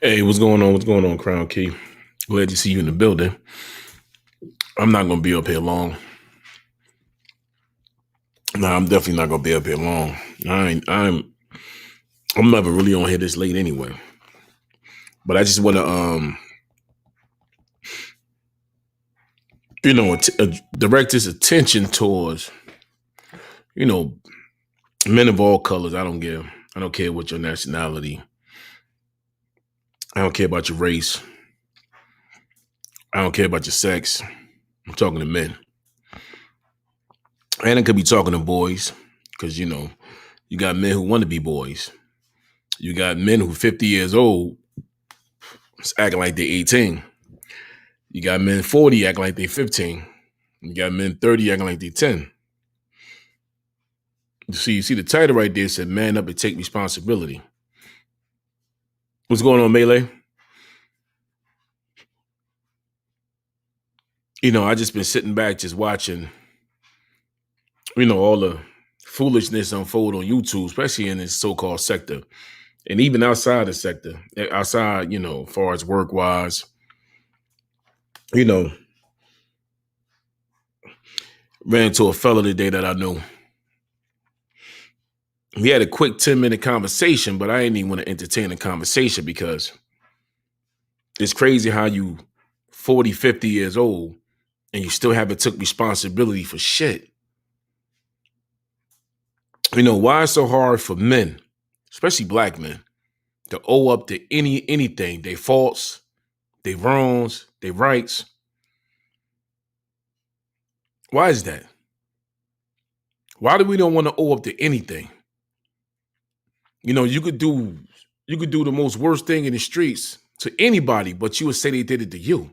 Hey, what's going on? What's going on, Crown Key? Glad to see you in the building. I'm not gonna be up here long. Nah, I'm definitely not gonna be up here long. I ain't, I'm never really on here this late anyway. But I just want to, direct this attention towards, you know, men of all colors. I don't care what your nationality. I don't care about your race. I don't care about your sex. I'm talking to men, and I could be talking to boys, because you got men who want to be boys. You got men who 50 years old acting like they're 18. You got men 40 acting like they're 15. You got men 30 acting like they're 10. You see the title right there said man up and take responsibility. What's going on, Melee? I just been sitting back just watching, all the foolishness unfold on YouTube, especially in this so-called sector. And even outside the sector, outside, as far as work wise, you know, ran into a fella today that I know. We had a quick 10-minute conversation, but I didn't even want to entertain the conversation because it's crazy how you 40, 50 years old and you still haven't took responsibility for shit. Why it's so hard for men, especially black men, to owe up to anything, their faults, their wrongs, their rights. Why is that? Why do we don't want to owe up to anything? You could do the most worst thing in the streets to anybody, but you would say they did it to you.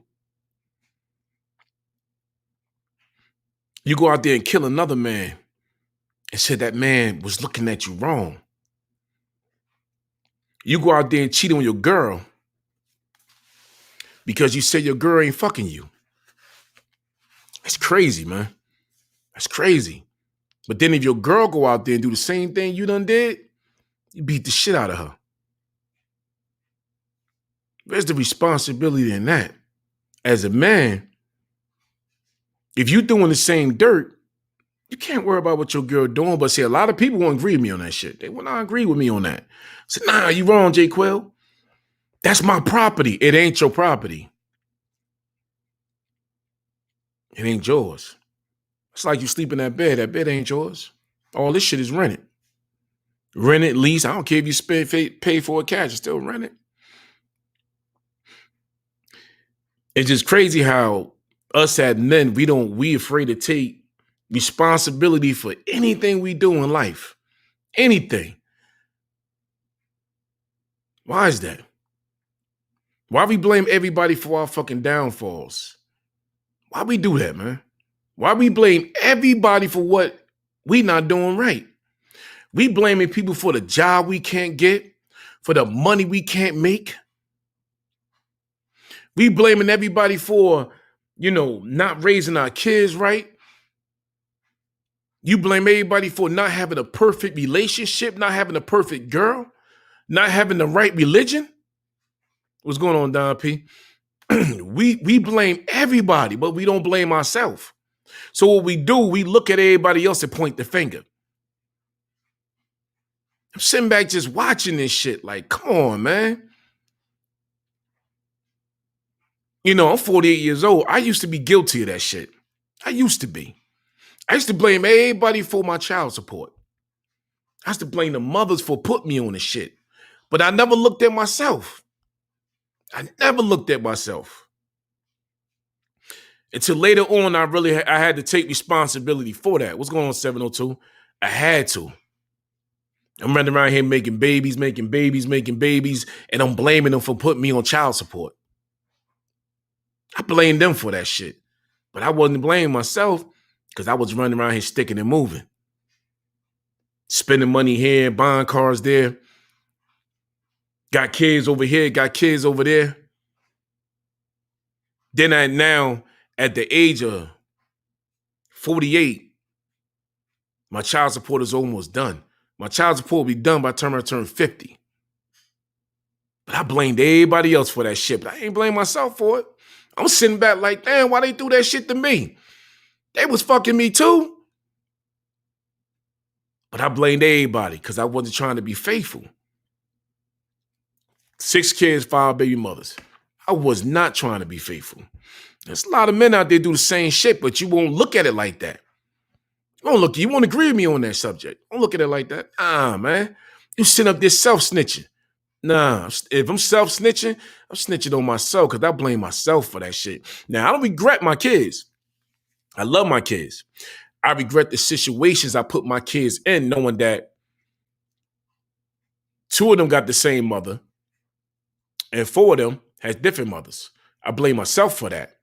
You go out there and kill another man and say that man was looking at you wrong. You go out there and cheat on your girl because you say your girl ain't fucking you. That's crazy, man. That's crazy. But then if your girl go out there and do the same thing you done did, you beat the shit out of her. Where's the responsibility in that? As a man, if you doing the same dirt, you can't worry about what your girl doing. But see, a lot of people won't agree with me on that shit. They will not agree with me on that. I said, nah, you wrong, J. Quill. That's my property. It ain't your property. It ain't yours. It's like you sleep in that bed. That bed ain't yours. All this shit is rented. Rented, lease. I don't care if you pay for it cash. It's still rented. It's just crazy how us as men, we afraid to take responsibility for anything we do in life. Anything. Why is that? Why we blame everybody for our fucking downfalls? Why we do that, man? Why we blame everybody for what we not doing right? We blaming people for the job we can't get, for the money we can't make. We blaming everybody for, not raising our kids right. You blame everybody for not having a perfect relationship, not having a perfect girl, not having the right religion. What's going on, Don P? we blame everybody, but we don't blame ourselves. So what we do, we look at everybody else and point the finger. I'm sitting back just watching this shit like, come on, man. I'm 48 years old. I used to be guilty of that shit. I used to be. I used to blame everybody for my child support. I used to blame the mothers for putting me on the shit. But I never looked at myself. Until later on, I had to take responsibility for that. What's going on, 702? I had to. I'm running around here making babies, and I'm blaming them for putting me on child support. I blame them for that shit. But I wasn't blaming myself because I was running around here sticking and moving. Spending money here, buying cars there. Got kids over here, got kids over there. Then now, at the age of 48, my child support is almost done. My child support will be done by the time I turn 50. But I blamed everybody else for that shit. But I ain't blame myself for it. I'm sitting back like, damn, why they do that shit to me? They was fucking me too. But I blamed everybody because I wasn't trying to be faithful. 6 kids, 5 baby mothers. I was not trying to be faithful. There's a lot of men out there do the same shit, but you won't look at it like that. You won't agree with me on that subject. Don't look at it like that. Man. You sitting up there self-snitching. Nah, if I'm self-snitching, I'm snitching on myself because I blame myself for that shit. Now, I don't regret my kids. I love my kids. I regret the situations I put my kids in, knowing that 2 of them got the same mother and 4 of them has different mothers. I blame myself for that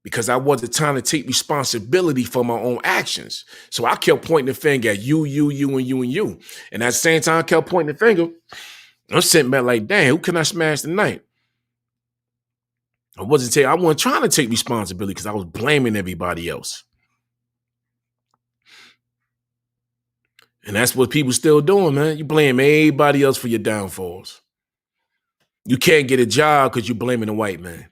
because I wasn't trying to take responsibility for my own actions. So I kept pointing the finger at you, and you. And at the same time, I kept pointing the finger. I'm sitting back like, damn, who can I smash tonight? I wasn't trying to take responsibility because I was blaming everybody else. And that's what people still doing, man. You blame everybody else for your downfalls. You can't get a job because you're blaming the white man.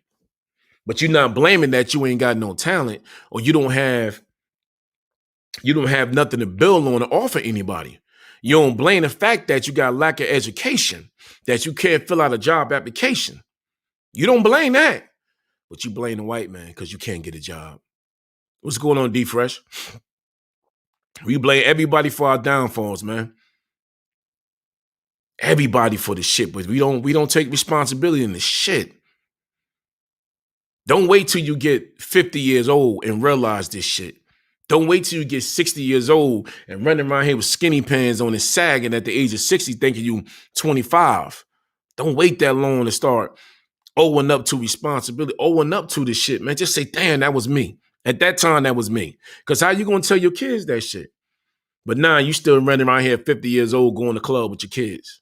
But you're not blaming that you ain't got no talent or you don't have nothing to build on to offer anybody. You don't blame the fact that you got lack of education, that you can't fill out a job application. You don't blame that. But you blame the white man because you can't get a job. What's going on, D Fresh? We blame everybody for our downfalls, man. Everybody for the shit, but we don't take responsibility in the shit. Don't wait till you get 50 years old and realize this shit. Don't wait till you get 60 years old and running around here with skinny pants on and sagging at the age of 60 thinking you 25. Don't wait that long to start owing up to responsibility, owing up to this shit, man. Just say, damn, that was me. At that time, that was me. Because how you going to tell your kids that shit? But now you still running around here at 50 years old going to club with your kids.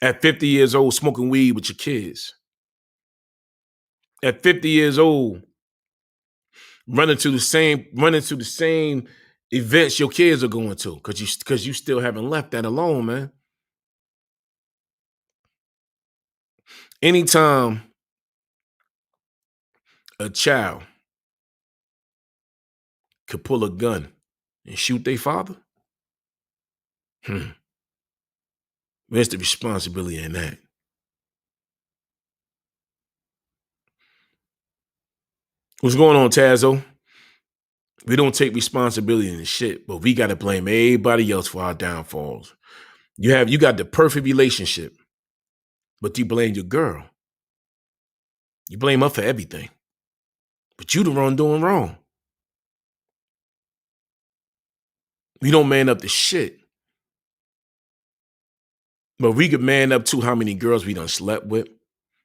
At 50 years old smoking weed with your kids. At 50 years old running to the same events your kids are going to because you still haven't left that alone, man. Anytime a child could pull a gun and shoot their father, where's the responsibility in that? What's going on, Tazo? We don't take responsibility in the shit, but we got to blame everybody else for our downfalls. You got the perfect relationship, but you blame your girl. You blame her for everything, but you the one doing wrong. We don't man up to shit. But we could man up to how many girls we done slept with,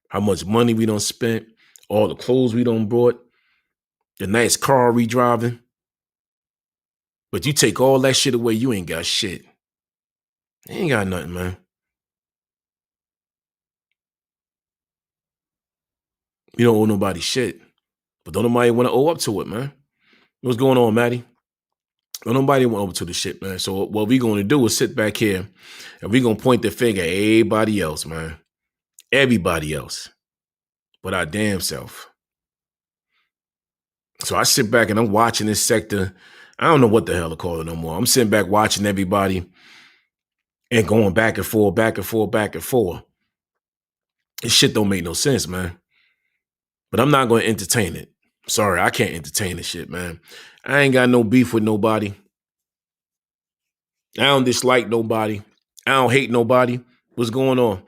how much money we done spent, all the clothes we done bought, the nice car we driving. But you take all that shit away, you ain't got shit. You ain't got nothing, man. You don't owe nobody shit. But don't nobody want to owe up to it, man. What's going on, Maddie? Don't nobody want to owe up to the shit, man. So what we going to do is sit back here and we going to point the finger at everybody else, man. Everybody else. But our damn self. So I sit back and I'm watching this sector. I don't know what the hell to call it no more. I'm sitting back watching everybody and going back and forth, back and forth, back and forth. This shit don't make no sense, man. But I'm not going to entertain it. Sorry, I can't entertain this shit, man. I ain't got no beef with nobody. I don't dislike nobody. I don't hate nobody. What's going on?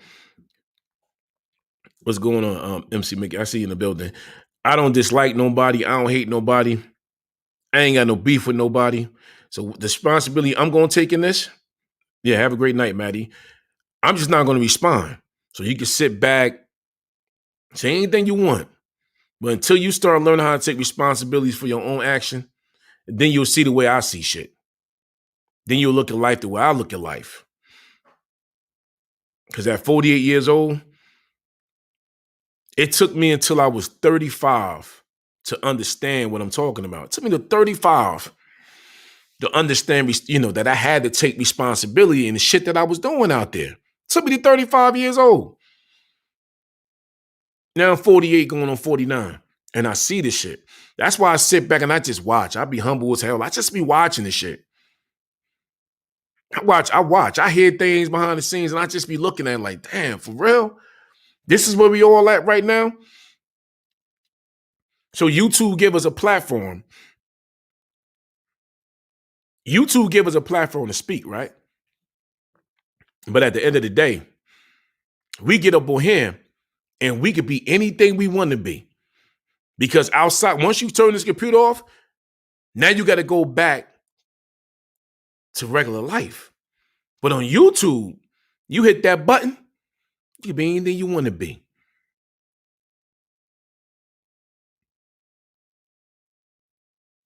What's going on, MC Mickey? I see you in the building. I don't dislike nobody. I don't hate nobody. I ain't got no beef with nobody. So the responsibility I'm going to take in this, yeah, have a great night, Maddie. I'm just not going to respond. So you can sit back, say anything you want. But until you start learning how to take responsibilities for your own action, then you'll see the way I see shit. Then you'll look at life the way I look at life. Because at 48 years old, it took me until I was 35 to understand what I'm talking about. It took me to 35 to understand, that I had to take responsibility in the shit that I was doing out there. It took me to 35 years old. Now I'm 48 going on 49. And I see this shit. That's why I sit back and I just watch. I be humble as hell. I just be watching this shit. I watch. I hear things behind the scenes and I just be looking at it like, damn, for real? This is where we all at right now? So YouTube give us a platform. YouTube give us a platform to speak, right? But at the end of the day, we get up on here and we could be anything we want to be. Because outside, once you turn this computer off, now you got to go back to regular life. But on YouTube, you hit that button, you can be anything you want to be.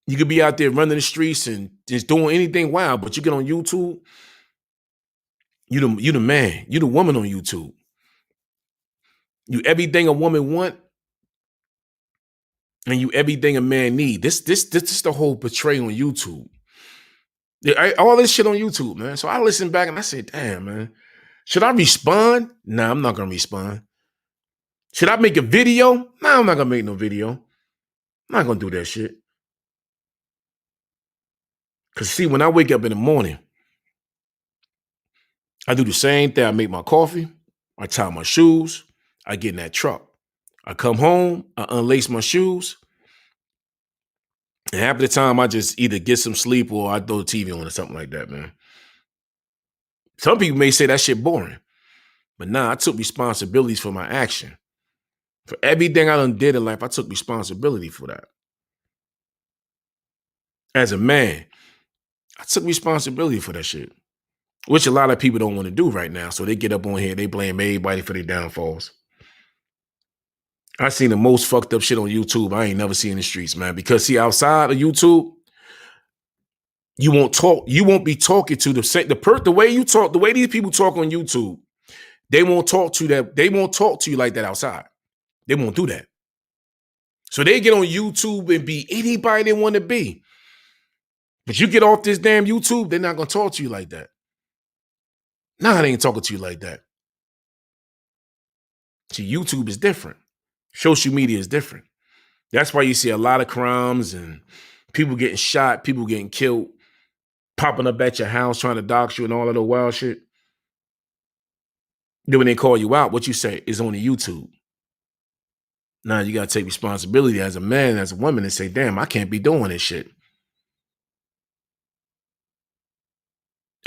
You could be out there running the streets and just doing anything wild, but you get on YouTube, you the man, you the woman on YouTube. You everything a woman want, and you everything a man need. This is the whole portray on YouTube. All this shit on YouTube, man. So I listen back and I say, damn, man. Should I respond? Nah, I'm not gonna respond. Should I make a video? Nah, I'm not gonna make no video. I'm not gonna do that shit. Cause see, when I wake up in the morning, I do the same thing. I make my coffee, I tie my shoes, I get in that truck. I come home, I unlace my shoes, and half the time I just either get some sleep or I throw the TV on or something like that, man. Some people may say that shit boring, but nah, I took responsibilities for my action. For everything I done did in life, I took responsibility for that. As a man, I took responsibility for that shit, which a lot of people don't want to do right now. So they get up on here, they blame everybody for their downfalls. I seen the most fucked up shit on YouTube I ain't never seen in the streets, man. Because see, outside of YouTube, you won't talk. You won't be talking to the way you talk, the way these people talk on YouTube. They won't talk to that. They won't talk to you like that outside. They won't do that. So they get on YouTube and be anybody they want to be. But you get off this damn YouTube, they're not gonna talk to you like that. Nah, they ain't talking to you like that. See, YouTube is different. Social media is different. That's why you see a lot of crimes and people getting shot, people getting killed, popping up at your house trying to dox you and all of the wild shit. Then when they call you out, what you say is on the YouTube. Now you gotta take responsibility as a man, as a woman, and say, damn, I can't be doing this shit.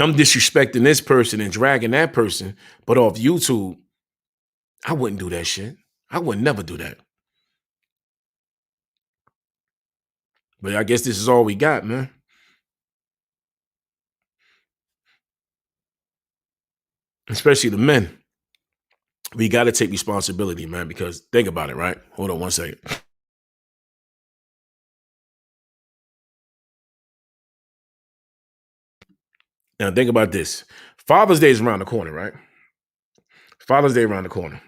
I'm disrespecting this person and dragging that person, but off YouTube, I wouldn't do that shit. I would never do that. But I guess this is all we got, man. Especially the men. We got to take responsibility, man, because think about it, right? Hold on one second. Now think about this. Father's Day is around the corner, right? Father's Day around the corner.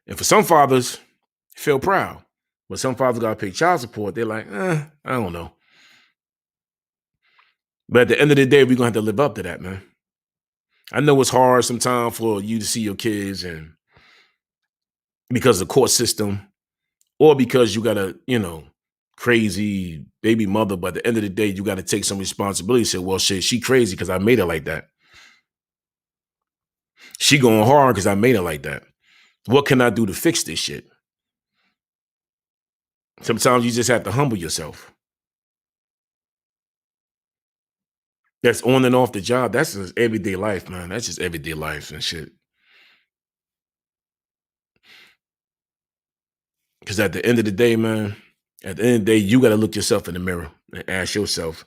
And for some fathers, feel proud. But some fathers got to pay child support. They're like, I don't know. But at the end of the day, we're going to have to live up to that, man. I know it's hard sometimes for you to see your kids and because of the court system or because you got a, crazy baby mother. But at the end of the day, you got to take some responsibility. Say, well, shit, she crazy because I made her like that. She going hard because I made her like that. What can I do to fix this shit? Sometimes you just have to humble yourself. That's on and off the job. That's just everyday life, man. That's just everyday life and shit. Because at the end of the day, man, at the end of the day, you got to look yourself in the mirror and ask yourself,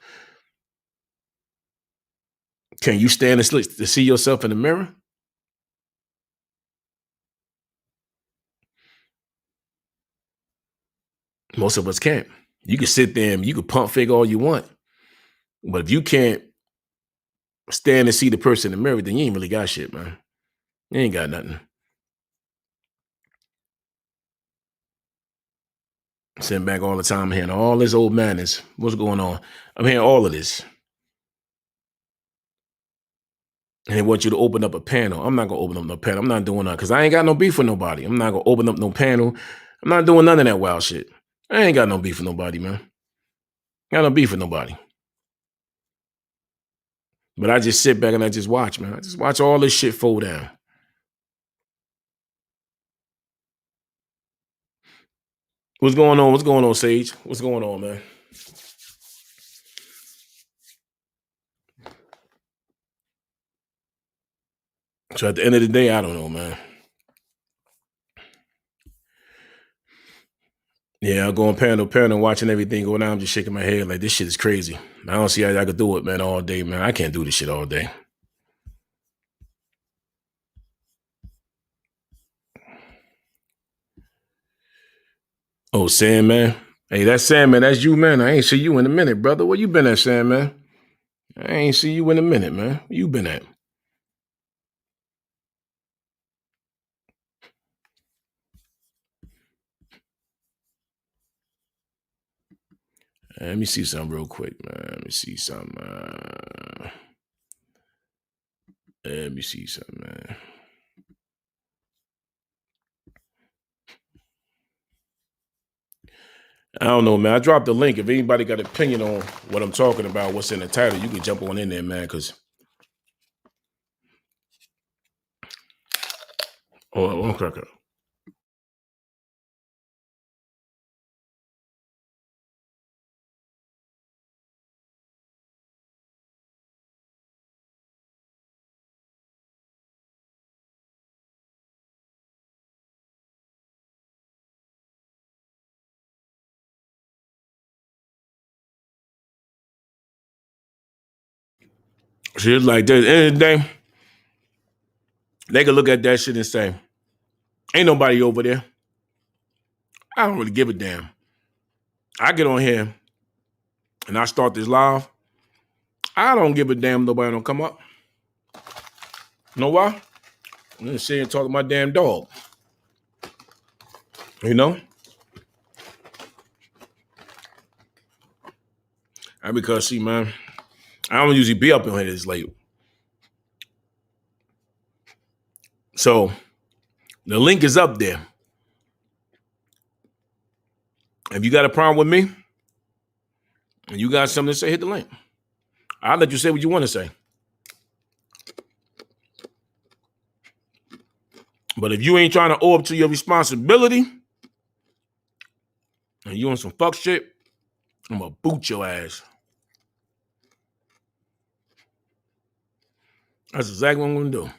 can you stand to see yourself in the mirror? Most of us can't. You can sit there and you can pump fake all you want. But if you can't stand and see the person in the mirror, then you ain't really got shit, man. You ain't got nothing. Sitting back all the time hearing all this old madness. What's going on? I'm hearing all of this. and they want you to open up a panel. I'm not gonna open up no panel. I'm not doing that because I ain't got no beef with nobody. I'm not gonna open up no panel. I'm not doing none of that wild shit. I ain't got no beef with nobody, man. Got no beef with nobody. But I just sit back and I just watch, man. I just watch all this shit fall down. What's going on? What's going on, Sage? What's going on, man? So at the end of the day, I don't know, man. Yeah, I'm going panel, watching everything go down. I'm just shaking my head like this shit is crazy. I don't see how I could do it, man, all day, man. I can't do this shit all day. Oh, Sandman. Hey, that's Sandman. That's you, man. I ain't see you in a minute, brother. Where you been at, Sandman? I ain't see you in a minute, man. Where you been at? Let me see something real quick, man. Let me see something. Let me see something, man. I don't know, man. I dropped the link. If anybody got an opinion on what I'm talking about, what's in the title, you can jump on in there, man. Because one cracker. Shit like that. At the end of the day, they can look at that shit and say, "Ain't nobody over there." I don't really give a damn. I get on here and I start this live. I don't give a damn. Nobody don't come up. You know why? I'm gonna sit and talk to my damn dog. You know? And because, see, man, I don't usually be up in here this late. So the link is up there. If you got a problem with me and you got something to say, hit the link. I'll let you say what you want to say. But if you ain't trying to owe up to your responsibility and you on some fuck shit, I'm gonna boot your ass. That's exactly what I'm gonna do.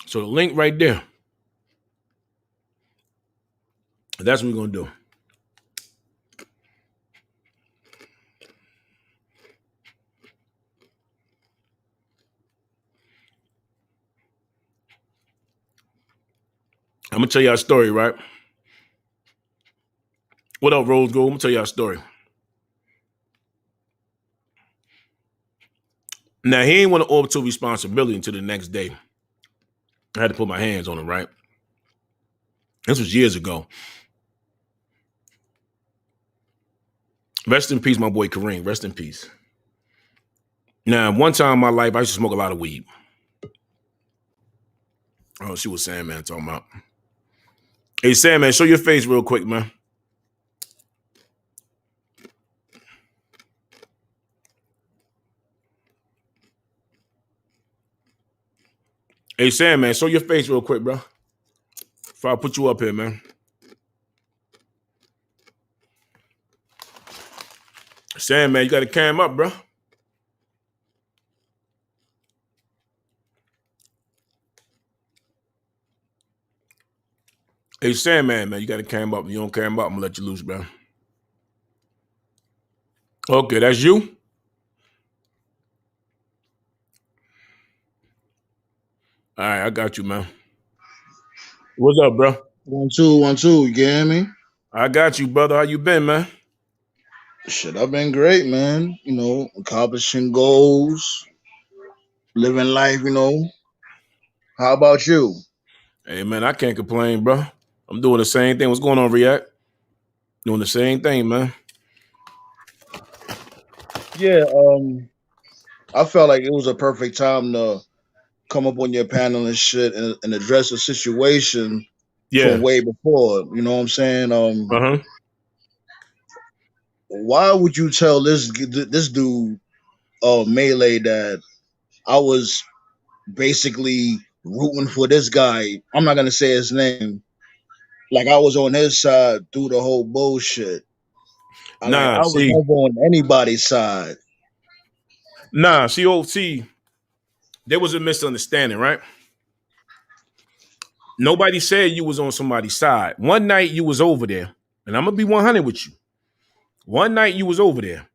So the link right there. That's what we're gonna do. I'm gonna tell y'all a story, right? What up, Rose Gold? I'm gonna tell y'all a story. Now he ain't want to owe up to responsibility until the next day. I had to put my hands on him, right? This was years ago. Rest in peace, my boy Kareem. Rest in peace. Now, one time in my life, I used to smoke a lot of weed. Oh, she was Sandman talking about. Hey, Sandman, show your face real quick, man. Hey, Sandman, show your face real quick, bro. Before I put you up here, man. Sandman, you got to cam up, bro. Hey, Sandman, man, you got to cam up. If you don't cam up, I'm going to let you loose, bro. Okay, that's you? All right, I got you, man. What's up, bro? 1 2 1 2. You get me? I got you, brother. How you been, man? Shit, I've been great, man. Accomplishing goals, living life. How about you? Hey, man, I can't complain, bro. I'm doing the same thing. What's going on, React? Doing the same thing, man. Yeah. I felt like it was a perfect time to come up on your panel and shit and address a situation from Yeah. way before. You know what I'm saying? Uh-huh. Why would you tell this dude, Melee, that I was basically rooting for this guy? I'm not gonna say his name. Like I was on his side through the whole bullshit. Nah, I was see. never on anybody's side. Nah, see, there was a misunderstanding, right? Nobody said you was on somebody's side. One night you was over there, and I'm gonna be 100 with you. One night you was over there,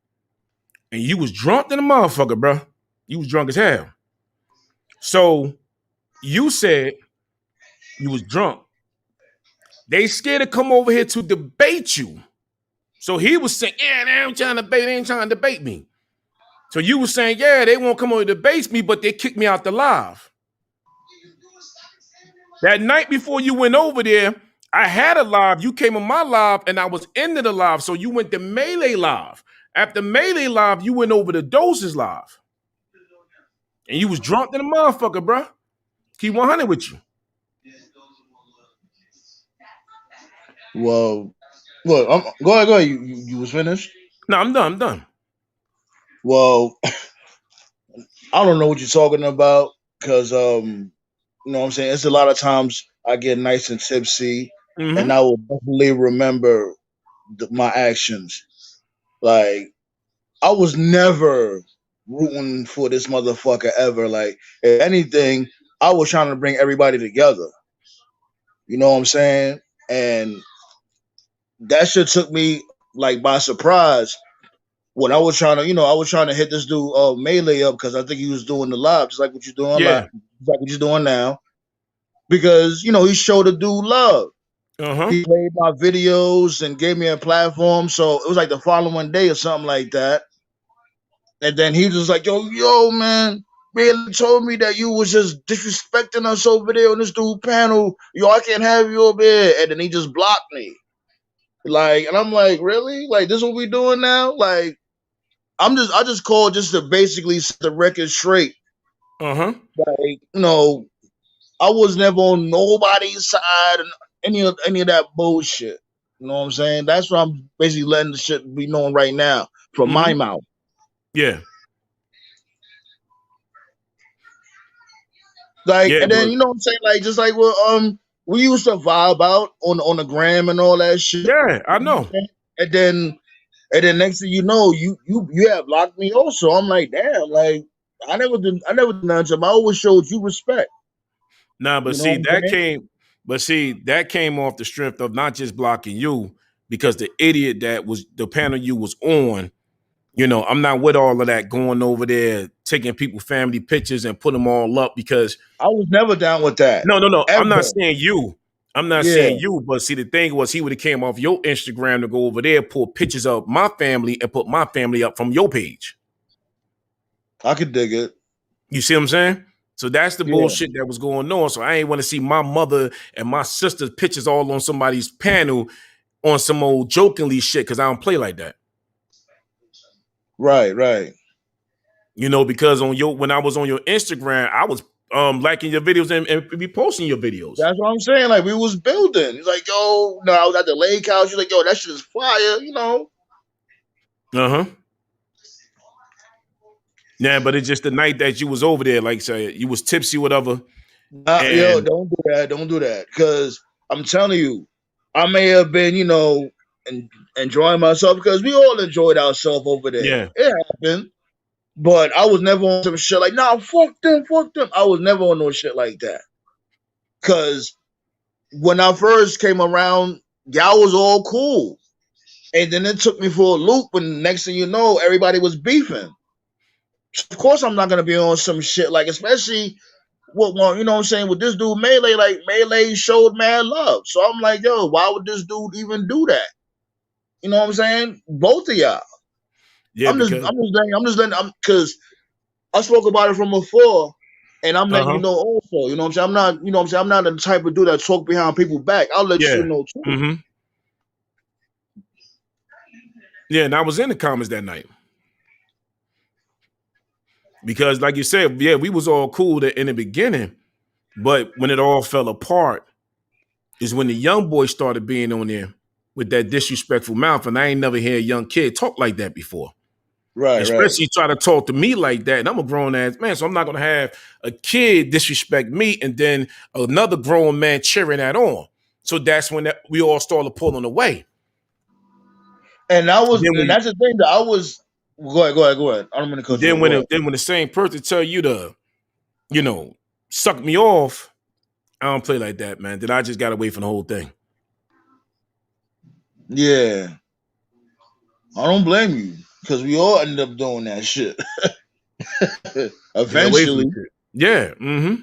and you was drunk than a motherfucker, bro. You was drunk as hell. So you said you was drunk. They scared to come over here to debate you. So he was saying, yeah, they ain't trying to debate, they ain't trying to debate me. So you was saying, yeah, they won't come over to debate me, but they kicked me out the live. That night before you went over there, I had a live. You came on my live, and I was into the live. So you went to Melee live. After Melee live, you went over to Doses live. And you was drunk than a motherfucker, bro. Keep 100 with you. Well, look, go ahead, go ahead. You was finished. No, I'm done. I'm done. Well, I don't know what you're talking about because you know what I'm saying. It's a lot of times I get nice and tipsy, and Mm-hmm. I will definitely remember my actions. Like I was never rooting for this motherfucker ever. Like if anything, I was trying to bring everybody together. You know what I'm saying? And that shit took me like by surprise when I was trying to, I was trying to hit this dude Melee up because I think he was doing the live, just like what you're doing, Yeah. just like what you're doing now. Because he showed the dude love. Uh-huh. He played my videos and gave me a platform. So it was like the following day or something like that. And then he was like, yo, man, Bailey told me that you was just disrespecting us over there on this dude panel. Yo, I can't have you over here. And then he just blocked me. Like, and I'm like, really? Like, this is what we doing now? Like, I just called just to basically set the record straight. Uh-huh. Like, I was never on nobody's side and any of that bullshit. You know what I'm saying? That's what I'm basically letting the shit be known right now from my Mm-hmm. mouth. Yeah. Like, Yeah, and then but you know what I'm saying? Like, just like we used to vibe out on the gram and all that shit. yeah, I You know what I'm know. saying? And then next thing you know, you have blocked me also. I'm like, damn, like I never did nothing to him. I always showed you respect. Nah, You know what I'm saying? that came off the strength of not just blocking you, because the idiot that was the panel you was on, I'm not with all of that going over there, taking people family pictures and put them all up because I was never down with that. no. I'm not Ever. saying you. I'm not Yeah. saying you, but see, the thing was, he would have came off your Instagram to go over there, pull pictures of my family, and put my family up from your page. I could dig it. You see what I'm saying? So that's the Yeah. bullshit that was going on. So I ain't want to see my mother and my sister's pictures all on somebody's panel on some old jokingly shit, because I don't play like that. Right, right. Because when I was on your Instagram, I was liking your videos and be posting your videos. That's what I'm saying. Like we was building. He's like, yo, no, I was at the lake house. He's like, yo, that shit is fire. Uh-huh. Yeah, but it's just the night that you was over there, like say you was tipsy, whatever. Yo, And don't do that. Don't do that. Cause I'm telling you, I may have been, enjoying myself because we all enjoyed ourselves over there. yeah, It happened. But I was never on some shit like, nah, fuck them, fuck them. I was never on no shit like that. Cause when I first came around, y'all was all cool. And then it took me for a loop, and next thing you know, everybody was beefing. So of course, I'm not gonna be on some shit like, especially you know what I'm saying, with this dude Melee. Like Melee showed mad love, so I'm like, yo, why would this dude even do that? You know what I'm saying? Both of y'all. yeah, because Because I spoke about it from before, and I'm letting you uh-huh. know also. You know what I'm saying? I'm not, you know what I'm saying. I'm not the type of dude that talk behind people back. I'll let you Yeah. know too. Mm-hmm. Yeah, and I was in the comments that night. Because like you said, yeah, we was all cool in the beginning, but when it all fell apart is when the young boy started being on there with that disrespectful mouth, and I ain't never heard a young kid talk like that before. Right, right. Especially try to talk to me like that, and I'm a grown ass man, so I'm not gonna have a kid disrespect me and then another grown man cheering that on. So that's when we all started pulling away. And Then when that's the thing that I was. Go ahead, go ahead, go ahead. I don't want to cut you then off. Go when ahead. then when the same person tell you to, you know, suck me off, I don't play like that, man. Then I just got away from the whole thing. Yeah, I don't blame you because we all ended up doing that shit I got away from eventually. the shit. Yeah. Mm-hmm.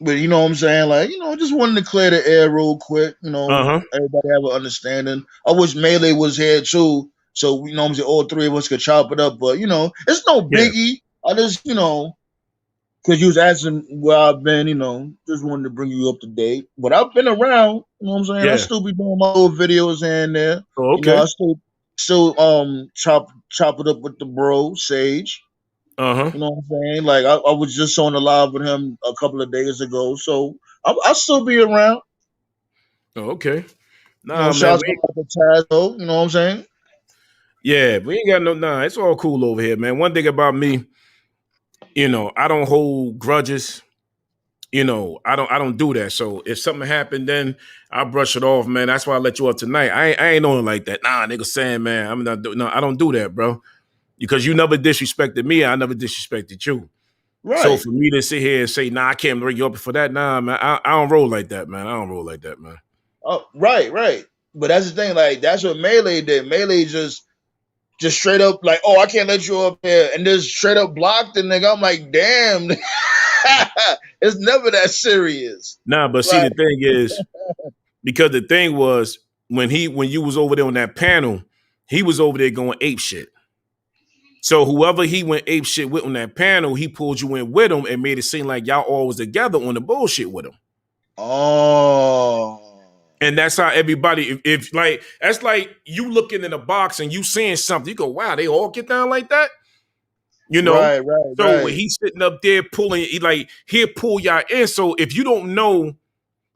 But you know what I'm saying? Like, just wanted to clear the air real quick. Uh-huh. Everybody have an understanding. I wish Melee was here too. So, what I'm saying, all three of us could chop it up. But, it's no Yeah. biggie. I just, because you was asking where I've been, just wanted to bring you up to date. But I've been around, you know what I'm saying? I Yeah. still be doing my little videos here and there. Oh, okay. I still chop it up with the bro, Sage. Uh-huh. You know what I'm saying? Like I was just on the live with him a couple of days ago, so I'll still be around. Oh, okay. Nah, Shout man. out to the Taz, though. You know what I'm saying? Yeah, we ain't got no nah. It's all cool over here, man. One thing about me, I don't hold grudges. I don't do that. So if something happened, then I brush it off, man. That's why I let you up tonight. I ain't on it like that. Nah, nigga saying, man, I'm not no, I don't do that, bro. Because you never disrespected me, I never disrespected you. So Right. for me to sit here and say, nah, I can't bring you up for that, nah, man, I don't roll like that, man. I don't roll like that, man. Oh, right, right. But that's the thing. Like that's what Melee did. Melee just straight up like, oh, I can't let you up here, and just straight up blocked the nigga. I'm like, damn, it's never that serious. Nah, but see, Like, the thing is, because the thing was when you was over there on that panel, he was over there going ape shit. So whoever he went ape shit with on that panel, he pulled you in with him and made it seem like y'all all was together on the bullshit with him. oh, And that's how everybody, if like, that's like you looking in a box and you seeing something, you go, wow, they all get down like that, you know? right, right, So when right. he's sitting up there pulling, he'll pull y'all in. So if you don't know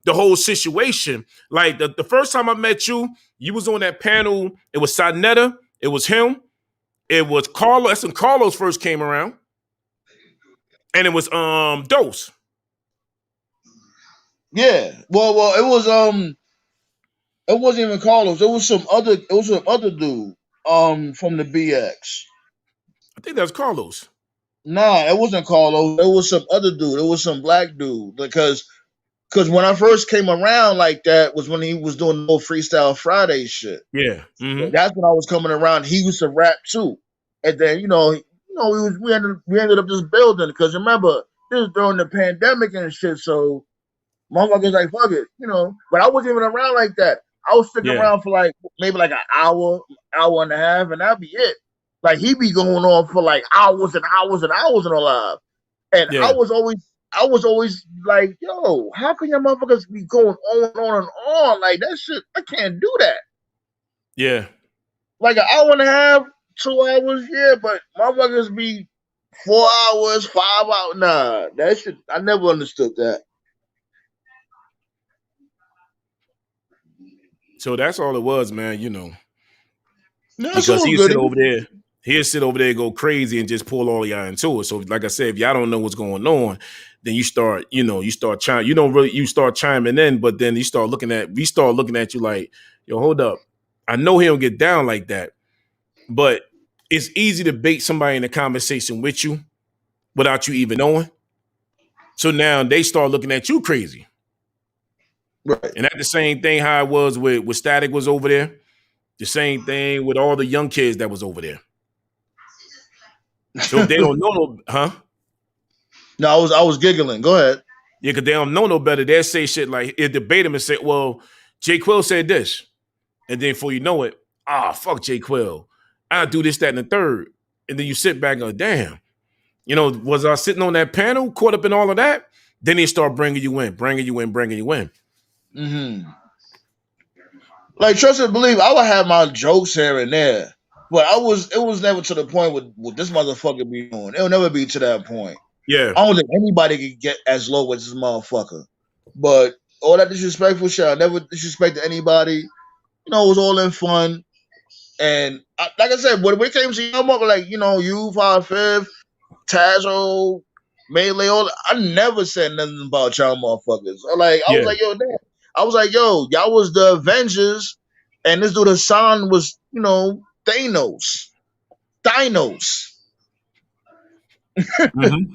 the whole situation, like the first time I met you, you was on that panel, it was Sadnetta, it was him, it was Carlos, that's when Carlos first came around, and it was Dose. Yeah. Well, it wasn't even Carlos. It was some other dude from the BX. I think that was Carlos. Nah, it wasn't Carlos. It was some other dude. It was some black dude because when I first came around like that was when he was doing the whole Freestyle Friday shit. Yeah. Mm-hmm. That's when I was coming around. He used to rap too, and then we ended up just building because remember this was during the pandemic and shit. So motherfuckers like fuck it, But I wasn't even around like that. I was sticking Yeah. around for like maybe like an hour and a half, and that'd be it. Like he be going on for like hours and hours and hours in a live, and Yeah. I was always like, yo, how can your motherfuckers be going on and on and on like that shit? I can't do that. Yeah. Like an hour and a half, 2 hours, yeah, but motherfuckers be 4 hours, 5 hours. Nah, that shit. I never understood that. So that's all it was, man, No, it's because all he'll good. sit over there. He'll sit over there and go crazy and just pull all y'all into it. So, like I said, if y'all don't know what's going on, then you start chiming. You start chiming in, but then we start looking at you like, yo, hold up. I know he don't get down like that, but it's easy to bait somebody in a conversation with you without you even knowing. So now they start looking at you crazy. Right. And that's the same thing how it was with Static was over there. The same thing with all the young kids that was over there. So if they don't know no, huh? No, I was giggling. Go ahead. Yeah, because they don't know no better. They'll say shit like it debate them and say, well, J. Quill said this. And then before you know it, fuck J. Quill. I'll do this, that, and the third. And then you sit back and go, damn. Was I sitting on that panel, caught up in all of that? Then they start bringing you in, bringing you in, bringing you in. Mm-hmm. Like trust and believe, I would have my jokes here and there, But it was never to the point with this motherfucker be doing. It'll never be to that point. Yeah. I don't think anybody can get as low as this motherfucker. But all that disrespectful shit, I never disrespected anybody. You know, it was all in fun. And like I said, when it came to young mother, like, you know, you, 5'5", Tazo, Melee, all I never said nothing about y'all motherfuckers. I was Yeah. like, yo, damn. I was like, yo, y'all was the Avengers, and this dude Hassan was, you know, Thanos. Dinos. Mm-hmm.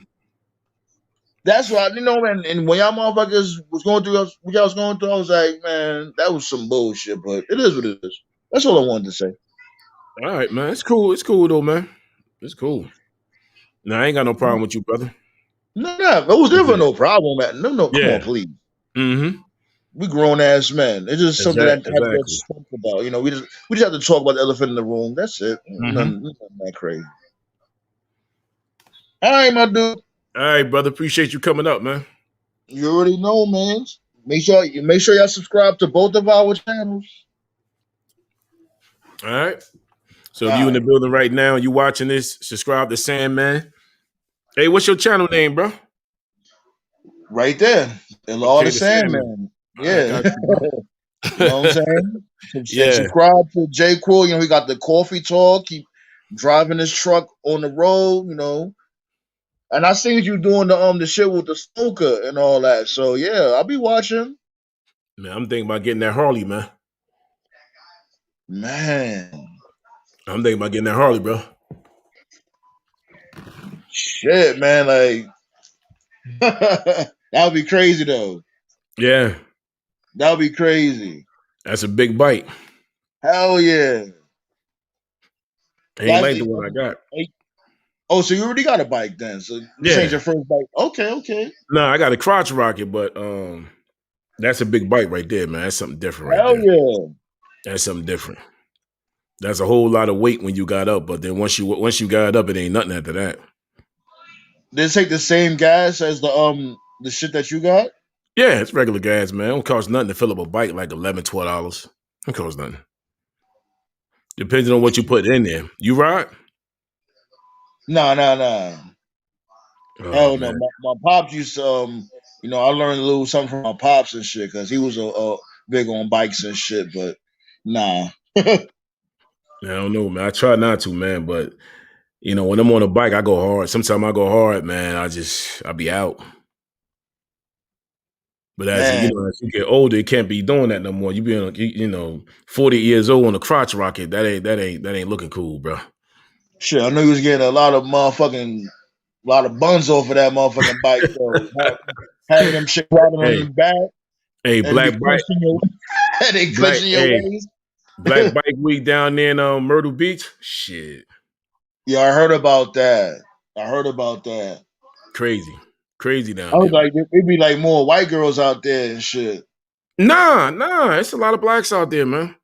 That's why, you know, and when y'all motherfuckers was going through what y'all was going through, I was like, man, that was some bullshit, but it is what it is. That's all I wanted to say. All right, man. It's cool. It's cool though, man. It's cool. Nah, I ain't got no problem with you, brother. No, it was never no problem, man. No, come Yeah. on, please. Mm-hmm. We grown ass men. It's just something that had to get Exactly. spoke about. You know, we just have to talk about the elephant in the room. That's it. Mm-hmm. Nothing that crazy. All right, my dude. All right, brother. Appreciate you coming up, man. You already know, man. Make sure y'all subscribe to both of our channels. All right. So All if you in the right, building right now and you watching this, subscribe to Sandman. Hey, what's your channel name, bro? right there. The Law of Okay, the the Sandman. Sandman. All right, Yeah. got you, bro. You know what I'm saying? Yeah. Subscribe to J. Quill. You know, he got the coffee talk. Keep driving his truck on the road, you know. And I seen you doing the shit with the smoker and all that. So yeah, I'll be watching. Man, I'm thinking about getting that Harley, man. Man. I'm thinking about getting that Harley, bro. Shit, man, like that would be crazy though. Yeah. That would be crazy. That's a big bite. Hell yeah. Ain't That's like the it. one I got. Oh, so you already got a bike then. So this ain't Yeah. your first bike. Okay, okay. No, I got a crotch rocket, but that's a big bite right there, man. That's something different right Hell there. yeah. That's something different. That's a whole lot of weight when you got up, but then once you got up, it ain't nothing after that. Did it take the same gas as the shit that you got? Yeah, it's regular gas, man. It don't cost nothing to fill up a bike, like $11, $12. It costs nothing. Depending on what you put in there. You ride? No, no, no. Oh Hell no. man. My pops used to you know, I learned a little something from my pops and shit because he was a big on bikes and shit, but nah. I don't know, man. I try not to, man, but when I'm on a bike, I go hard. Sometimes I go hard, man. I be out. But as Man, as you get older, it can't be doing that no more. You be 40 years old on a crotch rocket. That ain't looking cool, bro. shit, I knew he was getting a lot of buns off of that motherfucking bike though. Having them shit riding on Hey, the back hey, and be black bike, clenching your and they black, clenching your hey, waist. black bike week down there in Myrtle Beach. Shit, Yeah, I heard about that. I heard about that. crazy, crazy I down was there, man. like, it'd be like more white girls out there and shit. Nah, it's a lot of blacks out there, man.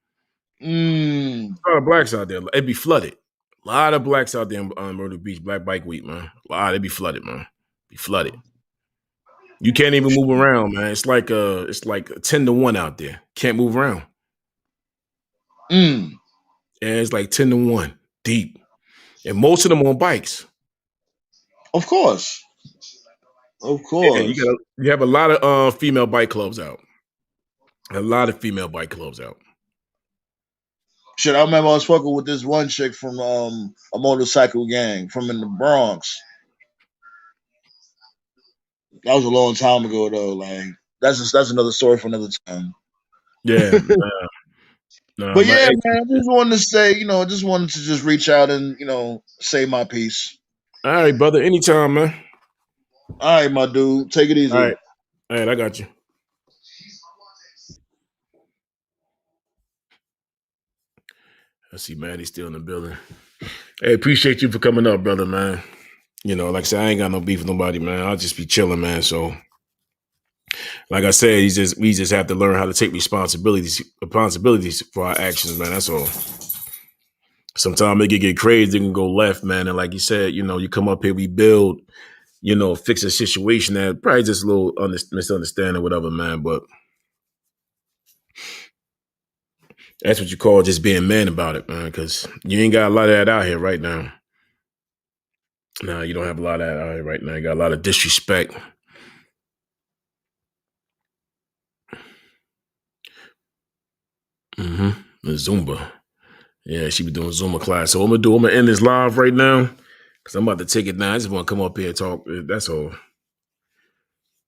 Mm. A lot of blacks out there. It'd be flooded. A lot of blacks out there on Myrtle Beach, Black Bike Week, man. A lot. It'd be flooded, man. Be flooded. You can't even move around, man. It's like 10-1 out there. Can't move around. Mm. And it's like 10-1 deep. And most of them on bikes. Of course. Of Yeah, course. you have a lot of female bike clubs out. A lot of female bike clubs out. Shit, I remember I was fucking with this one chick from a motorcycle gang from in the Bronx. That was a long time ago though. Like that's another story for another time. Yeah. Nah, But my yeah, ex. man, I just wanted to say, you know, I just wanted to just reach out and, you know, say my piece. All right, brother. Anytime, man. All right, my dude. Take it All easy. right. All right, I got you. I see Maddie's still in the building. Hey, appreciate you for coming up, brother, man. Like I said, I ain't got no beef with nobody, man. I'll just be chilling, man. So, like I said, we just have to learn how to take responsibilities for our actions, man. That's all. Sometimes it can get crazy, it can go left, man. And like you said, you come up here, we build, fix a situation that probably just a little misunderstanding, whatever, man. But That's what you call just being man about it, man, because you ain't got a lot of that out here right now. No, you don't have a lot of that out here right now. You got a lot of disrespect. The Zumba. Yeah, she be doing Zumba class. So I'm gonna end this live right now because I'm about to take it down. I just want to come up here and talk. That's all.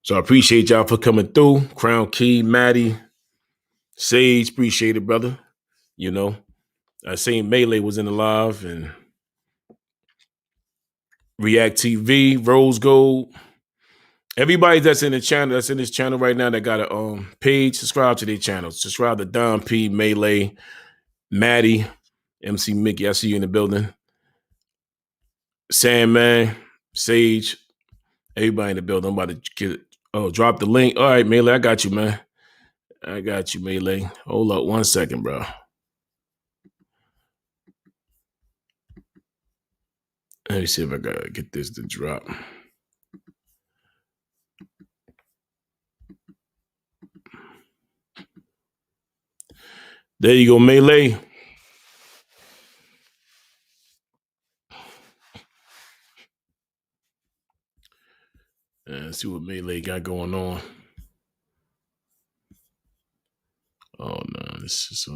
So I appreciate y'all for coming through. Crown Key, Maddie, Sage, appreciate it, brother. You know, I seen Melee was in the live and React TV, Rose Gold. Everybody that's in the channel, that's in this channel right now that got a page, subscribe to their channel. Subscribe to Don P, Melee, Maddie, MC Mickey. I see you in the building. Sandman, Sage, everybody in the building. I'm about to get drop the link. All right, Melee, I got you, man. I got you, Melee. Hold up 1 second, bro. Let me see if I gotta get this to drop. There you go, Melee. Let's see what Melee got going on. Oh no, this is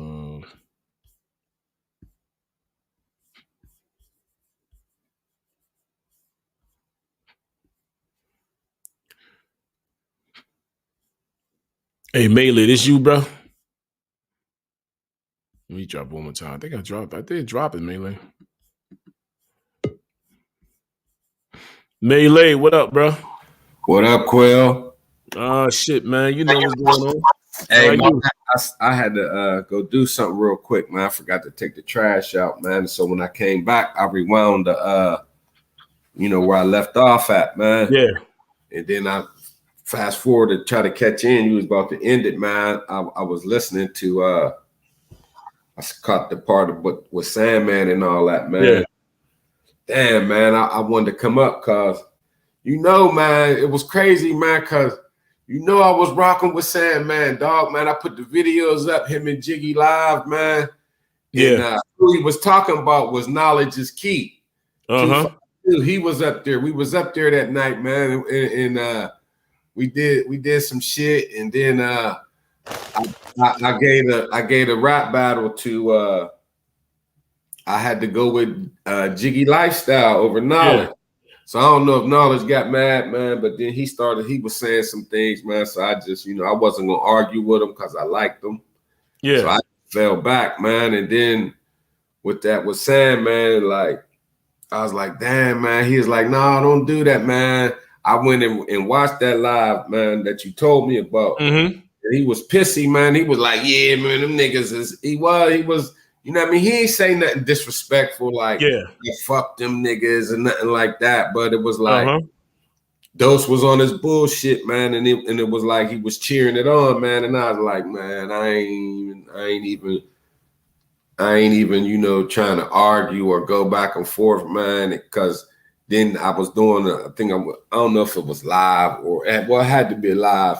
Hey Melee, this you, bro? Let me drop one more time. I think I dropped. I did drop it, Melee. Melee, what up, bro? What up, Quill? Oh shit, man. You know what's going on. Hey, man, I had to go do something real quick, man. I forgot to take the trash out, man. So when I came back, I rewound the where I left off at, man. Yeah. And then I fast forward to try to catch in. You was about to end it, man. I was listening to I caught the part of what with Sandman and all that, man. Yeah. Damn, man, I wanted to come up because man, it was crazy, man, because I was rocking with Sandman, dog, man. I put the videos up, him and Jiggy live, man. Yeah. And who he was talking about was knowledge is key. He was up there. We was up there that night, man, and we did some shit, and then I gave a rap battle to I had to go with Jiggy Lifestyle over Knowledge. Yeah. So I don't know if Knowledge got mad, man, but then he was saying some things, man. So I just, I wasn't going to argue with him because I liked him. Yeah. So I fell back, man. And then with Sam, man, like, I was like, damn, man. He was like, no, don't do that, man. I went and watched that live, man, that you told me about. Mm-hmm. And he was pissy, man. He was like, yeah, man, them niggas he was. You know what I mean? He ain't say nothing disrespectful like, fuck them niggas and nothing like that. But it was like, Dose was on his bullshit, man. And it was like he was cheering it on, man. And I was like, man, I ain't even, trying to argue or go back and forth, man. Because then I was doing, I don't know if it was live or, it had to be live.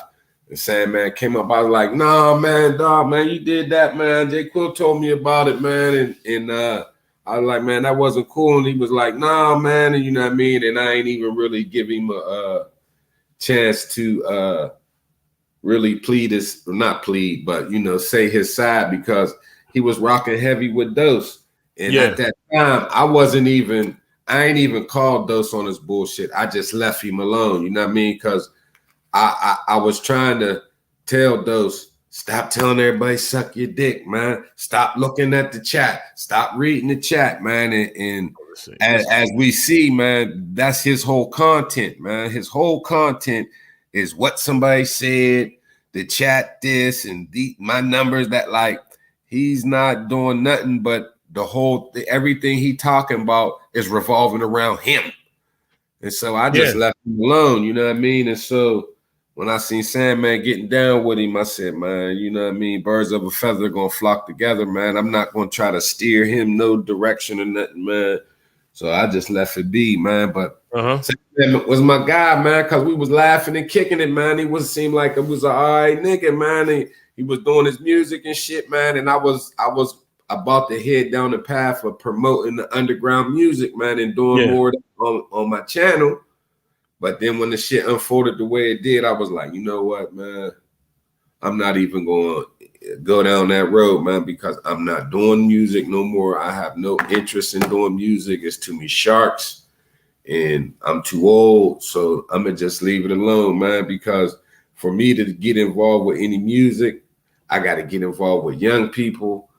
And Sandman came up. I was like, nah, man, dog, man, you did that, man. J. Quill told me about it, man. And I was like, man, that wasn't cool. And he was like, nah, man. And you know what I mean? And I ain't even really give him a chance to really not plead, but, say his side because he was rocking heavy with Dose. And at that time, I ain't even called Dose on his bullshit. I just left him alone. You know what I mean? Because I was trying to tell Dose, stop telling everybody suck your dick, man. Stop looking at the chat. Stop reading the chat, man. And as we see, man, that's his whole content, man. His whole content is what somebody said, the chat this and my numbers that, like, he's not doing nothing but everything he talking about is revolving around him. And so I just left him alone, you know what I mean? And so when I seen Sandman getting down with him, I said, man, you know what I mean? Birds of a feather going to flock together, man. I'm not going to try to steer him no direction or nothing, man. So I just left it be, man. But Sandman was my guy, man, because we was laughing and kicking it, man. Seemed like it was an all right nigga, man. he was doing his music and shit, man. And I was about to head down the path of promoting the underground music, man, and doing more on my channel. But then when the shit unfolded the way it did, I was like, you know what, man? I'm not even going to go down that road, man, because I'm not doing music no more. I have no interest in doing music. It's too many sharks and I'm too old. So I'm going to just leave it alone, man, because for me to get involved with any music, I got to get involved with young people.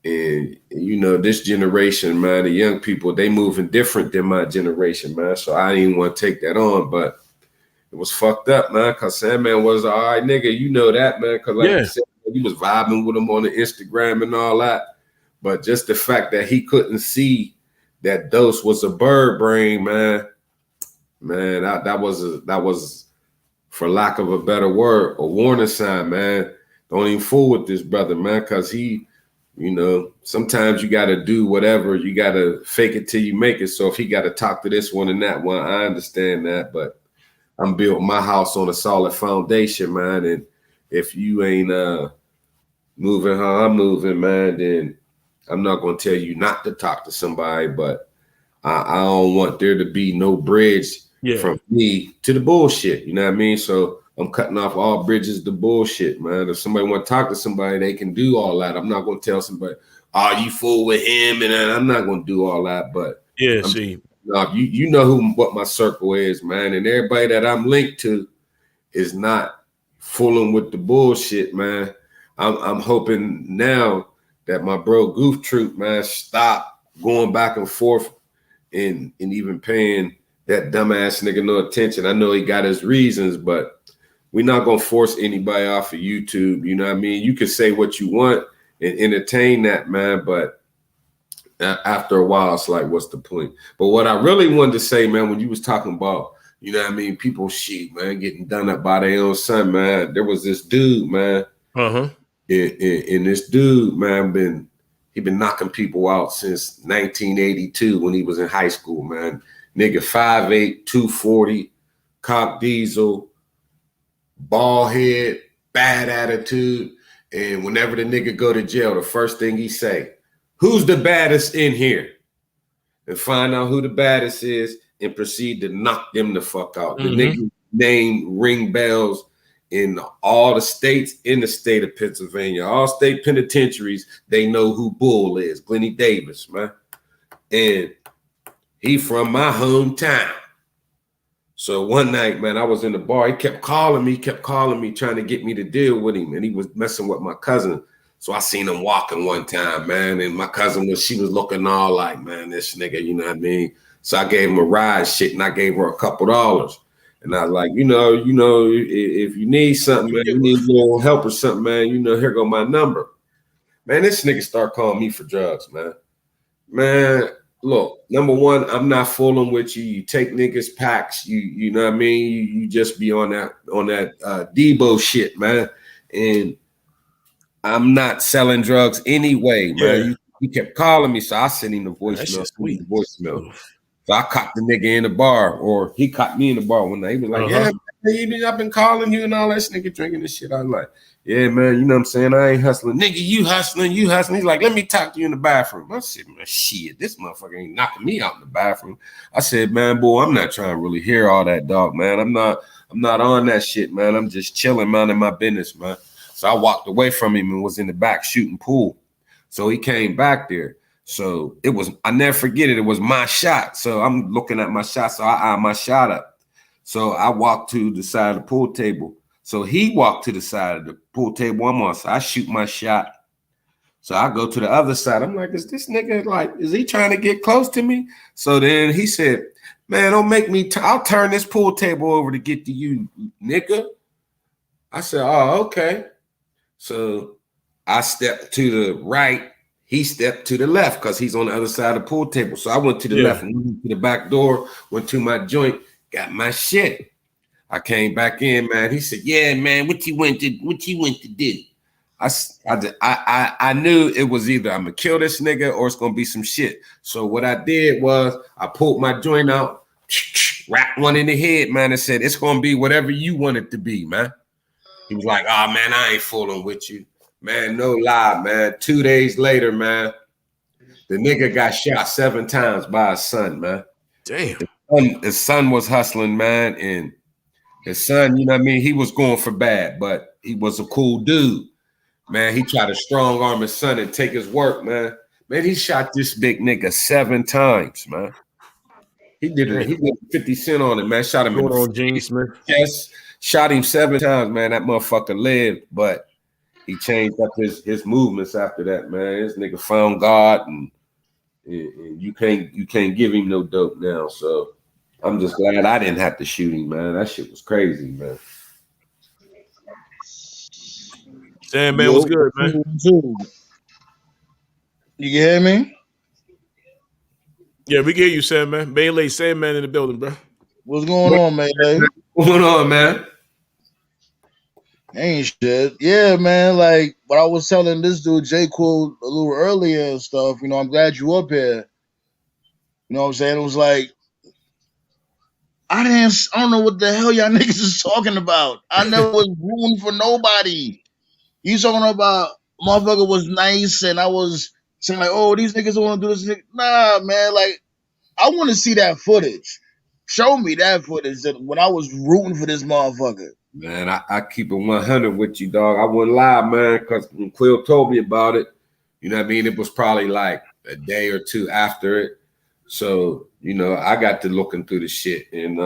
And, you know, this generation, man, the young people, they moving different than my generation, man. So I didn't want to take that on, but it was fucked up, man, because Sandman was all right, nigga. You know that, man, because like you said, he was vibing with him on the Instagram and all that. But just the fact that he couldn't see that Dose was a bird brain, man, that was, for lack of a better word, a warning sign, man. Don't even fool with this brother, man, because he, you know, sometimes you got to do whatever. You got to fake it till you make it. So if he got to talk to this one and that one, I understand that, but I'm building my house on a solid foundation, man. And if you ain't moving how I'm moving, man, then I'm not going to tell you not to talk to somebody, but I don't want there to be no bridge from me to the bullshit. You know what I mean? So I'm cutting off all bridges to bullshit, man. If somebody want to talk to somebody, they can do all that. I'm not going to tell somebody, oh, you fool with him, and I'm not going to do all that. But you know what my circle is, man, and everybody that I'm linked to is not fooling with the bullshit, man. I'm hoping now that my bro Goof Troop, man, stop going back and forth and even paying that dumbass nigga no attention. I know he got his reasons, but we're not gonna force anybody off of YouTube. You know what I mean? You can say what you want and entertain that, man, but after a while, it's like, what's the point? But what I really wanted to say, man, when you was talking about, you know what I mean, people shit, man, getting done up by their own son, man. There was this dude, man. And this dude, man, he been knocking people out since 1982 when he was in high school, man. Nigga 5'8", 240, cock diesel, bald head, bad attitude. And whenever the nigga go to jail, the first thing he say, who's the baddest in here? And find out who the baddest is and proceed to knock them the fuck out. The nigga name ring bells in all the states in the state of Pennsylvania. All state penitentiaries, they know who Bull is. Glenny Davis, man. And he from my hometown. So one night, man, I was in the bar. He kept calling me, trying to get me to deal with him. And he was messing with my cousin. So I seen him walking one time, man, and my cousin she was looking all like, man, this nigga, you know what I mean? So I gave him a ride, shit, and I gave her a couple $. And I was like, you know, if you need something, man, you need a little help or something, man, you know, here go my number. Man, this nigga start calling me for drugs, man. Man, look, number one, I'm not fooling with you. You take niggas packs, you know what I mean? You just be on that Debo shit, man. And I'm not selling drugs anyway, man. He kept calling me, so I sent him the voicemail. So I caught the nigga in the bar, or he caught me in the bar one night. He was like, yeah, man, I've been calling you and all that nigga drinking this shit. I was like, yeah, man, you know what I'm saying? I ain't hustling. Nigga, you hustling. He's like, let me talk to you in the bathroom. I said, man, shit, this motherfucker ain't knocking me out in the bathroom. I said, man, boy, I'm not trying to really hear all that, dog, man. I'm not on that shit, man. I'm just chilling, minding my business, man. So I walked away from him and was in the back shooting pool. So he came back there. So I never forget it. It was my shot. So I'm looking at my shot. So I eye my shot up. So I walked to the side of the pool table. So he walked to the side of the pool table I'm on. So I shoot my shot. So I go to the other side. I'm like, is this nigga is he trying to get close to me? So then he said, man, don't make me, I'll turn this pool table over to get to you, nigga. I said, oh, okay. So I stepped to the right. He stepped to the left because he's on the other side of the pool table. So I went to the left and went to the back door, went to my joint, got my shit. I came back in, man. He said, yeah, man, what you went to do? I knew it was either I'm going to kill this nigga or it's going to be some shit. So what I did was I pulled my joint out, wrapped one in the head, man, and said, it's going to be whatever you want it to be, man. He was like, oh, man, I ain't fooling with you. Man, no lie, man. 2 days later, man, the nigga got shot 7 times by his son, man. Damn. His son was hustling, man, and his son, you know what I mean? He was going for bad, but he was a cool dude. Man, he tried to strong arm his son and take his work, man. Man, he shot this big nigga 7 times, man. He did it. He did 50 Cent on it, man. Shot him in the Gene Smith. chest. Shot him 7 times, man. That motherfucker lived, but he changed up his movements after that, man. This nigga found God, and you can't give him no dope now. So I'm just glad I didn't have to shoot him, man. That shit was crazy, man. Sandman was good, man. You can hear me? Yeah, we can hear you, Sandman. Melee Sandman in the building, bro. What's going on, man? What's going on, man? Ain't shit. Yeah, man. Like what I was telling this dude, J. Cool, a little earlier and stuff. You know, I'm glad you up here. You know what I'm saying? It was like I don't know what the hell y'all niggas is talking about. I never was rooting for nobody. You talking about motherfucker was nice and I was saying like, oh, these niggas don't want to do this. Nah, man. Like, I want to see that footage. Show me that footage that when I was rooting for this motherfucker. Man, I keep it 100 with you, dog. I wouldn't lie, man, because when Quill told me about it, you know what I mean? It was probably like a day or two after it. So, you know, I got to looking through the shit. And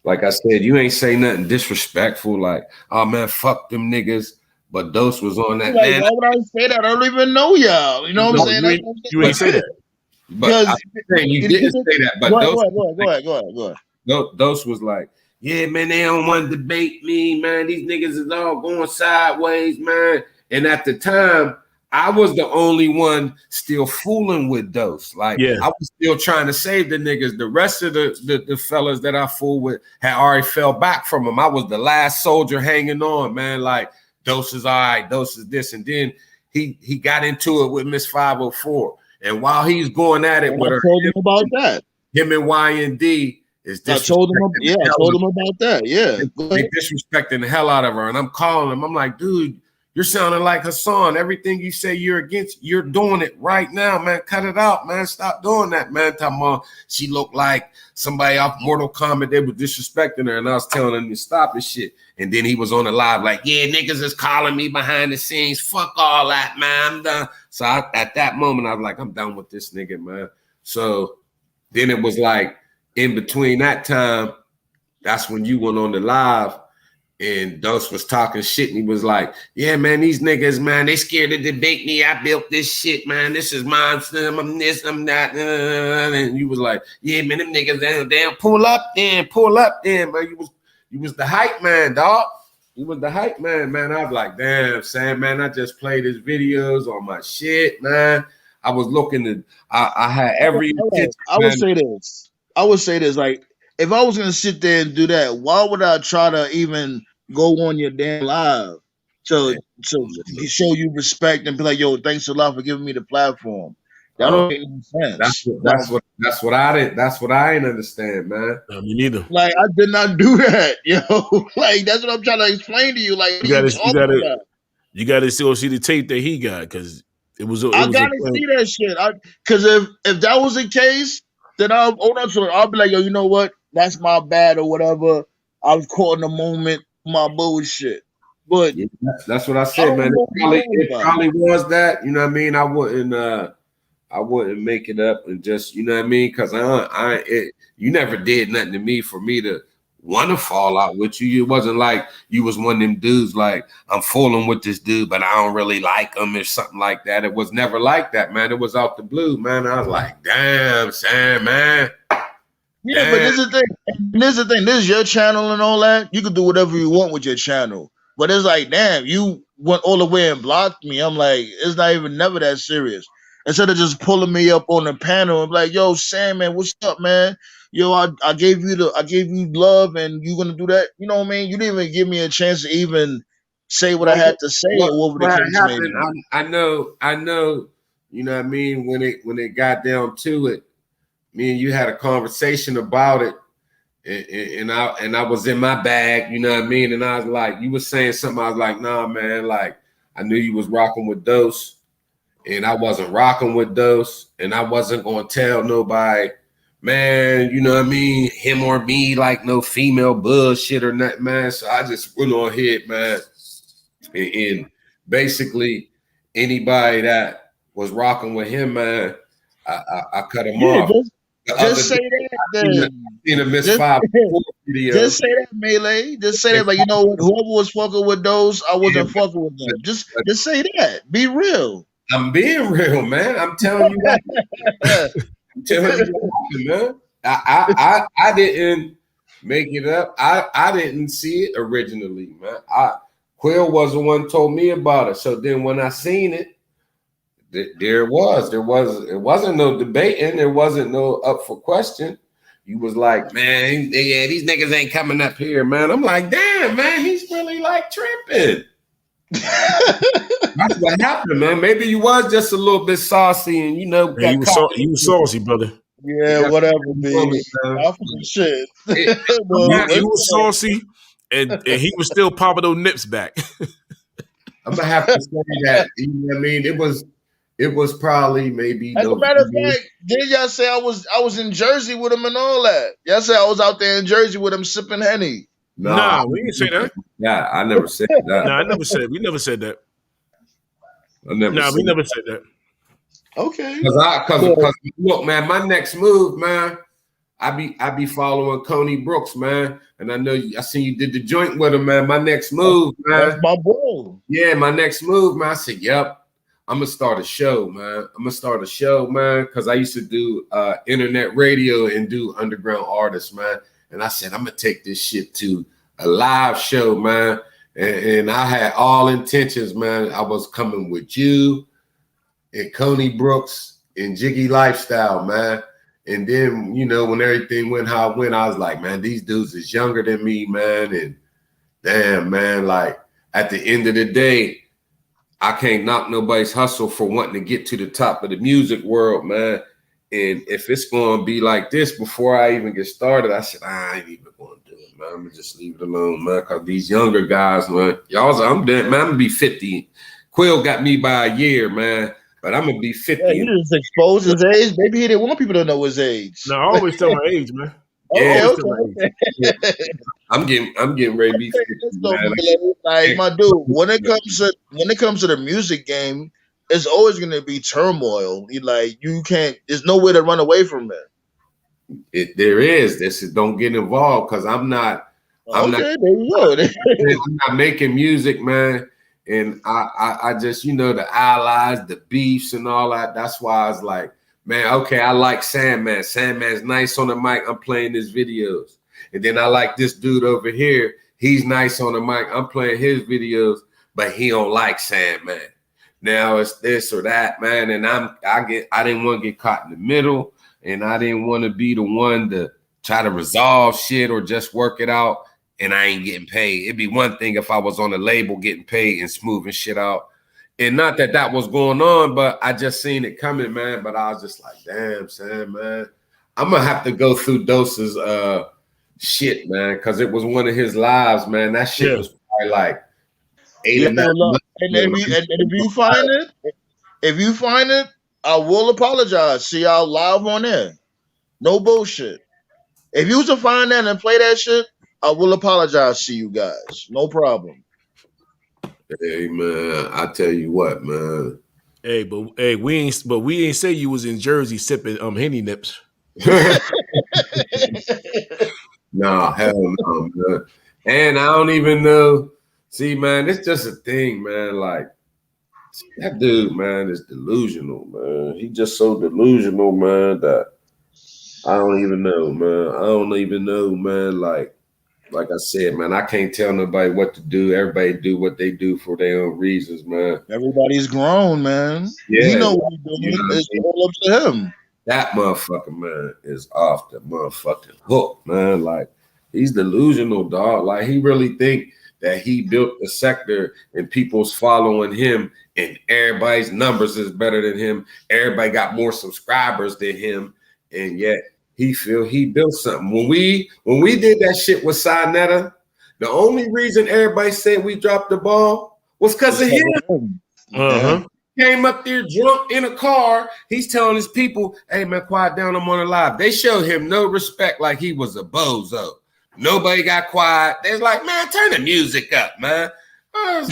like I said, you ain't say nothing disrespectful like, oh, man, fuck them niggas. But Dose was on that, like, man. why would I say that? I don't even know y'all. You know what I'm saying? You ain't say that. But I'm saying you didn't say that. But go ahead. Dose was like, yeah, man, they don't want to debate me, man. These niggas is all going sideways, man. And at the time, I was the only one still fooling with Dose. Like, I was still trying to save the niggas. The rest of the fellas that I fooled with had already fell back from him. I was the last soldier hanging on, man. Like, Dose is all right, Dose is this. And then he got into it with Miss 504. And while he's going at it with her, told him about that. Him and YND is I told him about that. Yeah. They disrespecting the hell out of her. And I'm calling him. I'm like, dude, you're sounding like Hassan. Everything you say you're against, you're doing it right now, man. Cut it out, man. Stop doing that, man. She looked like somebody off Mortal Kombat. They were disrespecting her. And I was telling him to stop this shit. And then he was on the live like, yeah, niggas is calling me behind the scenes. Fuck all that, man. I'm done. So at that moment, I was like, I'm done with this nigga, man. So then it was like, in between that time, that's when you went on the live and Dose was talking shit and he was like, yeah, man, these niggas, man, they scared to debate me. I built this shit, man. This is mine. I'm this, I'm that. And you was like, yeah, man, them niggas, damn, pull up then, man. You was the hype man, dog. You was the hype man, man. I was like, damn, Sam, man, I just played his videos on my shit, man. I was looking at, I had every intention, I would say this, like, if I was gonna sit there and do that, why would I try to even go on your damn live to show you respect and be like, yo, thanks a lot for giving me the platform? That don't make any sense. That's what I didn't understand, man. Me neither. Like, I did not do that, yo. Like, that's what I'm trying to explain to you. Like, you gotta still see the tape that he got, because I gotta see that shit. Because if that was the case, then I'll be like, yo, you know what? That's my bad or whatever. I was caught in the moment, my bullshit. But yeah, that's what I said, man. It probably was that. You know what I mean? I wouldn't make it up and just, you know what I mean? Because you never did nothing to me for me to want to fall out with you. It wasn't like you was one of them dudes like, I'm fooling with this dude, but I don't really like him or something like that. It was never like that, man. It was out the blue, man. I was like, damn, Sam, man. Yeah, but this is the thing. This is your channel and all that. You can do whatever you want with your channel. But it's like, damn, you went all the way and blocked me. I'm like, it's not even never that serious. Instead of just pulling me up on the panel and be like, yo, Sam, man, what's up, man? Yo, I gave you love and you gonna do that? You know what I mean? You didn't even give me a chance to even say what I had to say or what would happened. I know, you know what I mean, when it got down to it, me and you had a conversation about it, and I was in my bag, you know what I mean? And I was like, you were saying something, I was like, nah, man, like, I knew you was rocking with Dose, and I wasn't rocking with Dose, and I wasn't gonna tell nobody, man, you know what I mean, him or me, like no female bullshit or nothing, man. So I just went on ahead, man, and basically anybody that was rocking with him, man, I cut him Yeah, off. The other just say day, that I seen then. a Miss Just, 5 video. just say that, Melee. Just say that, like, you know what? Whoever was fucking with those, I wasn't fucking with them. Just say that. Be real. I'm being real, man. I'm telling you what. I'm telling you what happened, man. I didn't make it up. I didn't see it originally, man. Quill was the one told me about it. So then when I seen it, there it was. It wasn't no debating. There wasn't no up for question. You was like, man, yeah, these niggas ain't coming up here, man. I'm like, damn, man, he's really like tripping. That's what happened, man. Maybe you was just a little bit saucy, and you know, Hey, you was saucy, brother. Yeah, whatever, B. I shit. He was saucy, and he was still popping those nips back. I'm gonna have to say that. You know what I mean? It was probably maybe. As a matter of fact, did y'all say I was in Jersey with him and all that? Y'all say I was out there in Jersey with him sipping Henny. Nah, we didn't say that. Yeah, I never said that. Nah, we never said that. We never said that. Okay. Because look, man, my next move, man, I be following Coney Brooks, man, and I seen you did the joint with him, man. My next move, man, that's my bro. Yeah, my next move, man. I said, "Yep, I'm gonna start a show, man. Because I used to do internet radio and do underground artists, man. And I said, I'm gonna take this shit to a live show, man. And I had all intentions, man. I was coming with you and Coney Brooks and Jiggy Lifestyle, man. And then, you know, when everything went how it went, I was like, man, these dudes is younger than me, man. And damn, man, like at the end of the day, I can't knock nobody's hustle for wanting to get to the top of the music world, man. And if it's going to be like this before I even get started, I said, I ain't even going to do it, man. I'm going to just leave it alone, man, because these younger guys, man, I'm dead, man. I'm going to be 50. Quill got me by a year, man, but I'm going to be 50. Yeah, you just exposed his age. Maybe he didn't want people to know his age. No, I always tell my age, man. Yeah, I'm getting ready to be 50, man. Like, my dude, when it comes to the music game, it's always gonna be turmoil. You can't. There's no way to run away from it. There is. This is don't get involved because I'm not. There you go. I'm not making music, man. And I just, you know, the allies, the beefs, and all that. That's why I was like, man, okay, I like Sandman. Sandman's nice on the mic. I'm playing his videos. And then I like this dude over here. He's nice on the mic. I'm playing his videos, but he don't like Sandman. Now it's this or that, man. And I didn't want to get caught in the middle, and I didn't want to be the one to try to resolve shit or just work it out, and I ain't getting paid. It'd be one thing if I was on a label getting paid and smoothing shit out. And not that was going on, but I just seen it coming, man. But I was just like, damn, Sam, man. I'm going to have to go through Dose's shit, man, because it was one of his lives, man. That shit was probably like 8 or 9 months. And if you find it, I will apologize. See y'all live on there. No bullshit. If you was to find that and play that shit, I will apologize to you guys. No problem. Hey, man, I tell you what, man. We ain't say you was in Jersey sipping Henny nips. Nah, hell no, man. And I don't even know. See, man, it's just a thing, man. Like, that dude, man, is delusional, man. He just so delusional, man, that I don't even know, man. I don't even know, man. Like I said, man, I can't tell nobody what to do. Everybody do what they do for their own reasons, man. Everybody's grown, man. Yeah, you know what he's doing. You know, it's all up to him. That motherfucker, man, is off the motherfucking hook, man. Like, he's delusional, dog. Like, he really think that he built a sector and people's following him and everybody's numbers is better than him. Everybody got more subscribers than him. And yet he feel he built something. When we did that shit with Sinetta, the only reason everybody said we dropped the ball was because of him. Uh-huh. Came up there drunk in a car. He's telling his people, hey, man, quiet down. I'm on a live. They showed him no respect like he was a bozo. Nobody got quiet. They was like, man, turn the music up, man. Like,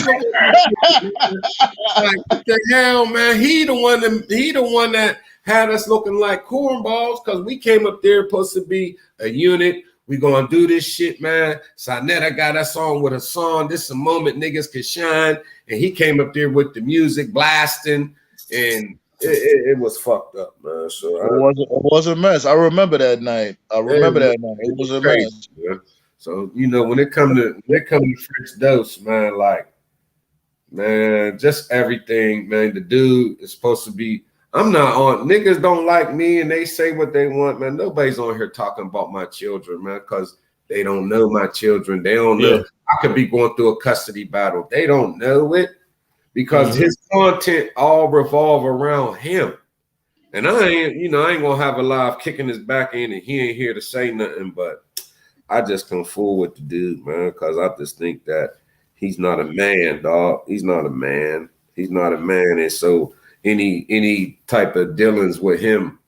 what the hell, man? He the one that had us looking like cornballs because we came up there supposed to be a unit. We gonna do this shit, man. Sonetta got us on with a song. This is a moment niggas can shine. And he came up there with the music blasting, and it was fucked up, man. So it was a mess. I remember that night. It was a crazy, mess. Man. So when it come to French Dose, man, like, man, just everything, man. The dude is supposed to be. I'm not on. Niggas don't like me, and they say what they want, man. Nobody's on here talking about my children, man, because they don't know my children. They don't know. I could be going through a custody battle. They don't know it because his content all revolve around him. And I ain't gonna have a live kicking his back in, and he ain't here to say nothing. But I just come fool with the dude, man, because I just think that he's not a man, dog. He's not a man. He's not a man, and so. Any type of dealings with him,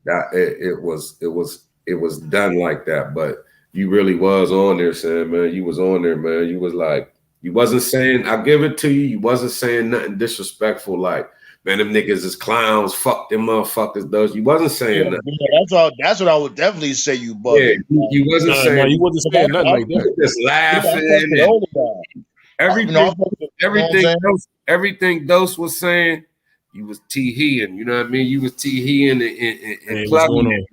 that it was done like that. But you really was on there, saying, man, you was on there, man. You was like, you wasn't saying, I give it to you. You wasn't saying nothing disrespectful, like, man, them niggas is clowns. Fuck them motherfuckers. Those you wasn't saying nothing. That's what I would definitely say. You bugging. Yeah, you wasn't saying. No, you wasn't saying nothing like that. Just laughing. Everything Dose was saying. You was tee-heeing, you know what I mean? You was tee-heeing and clubbing.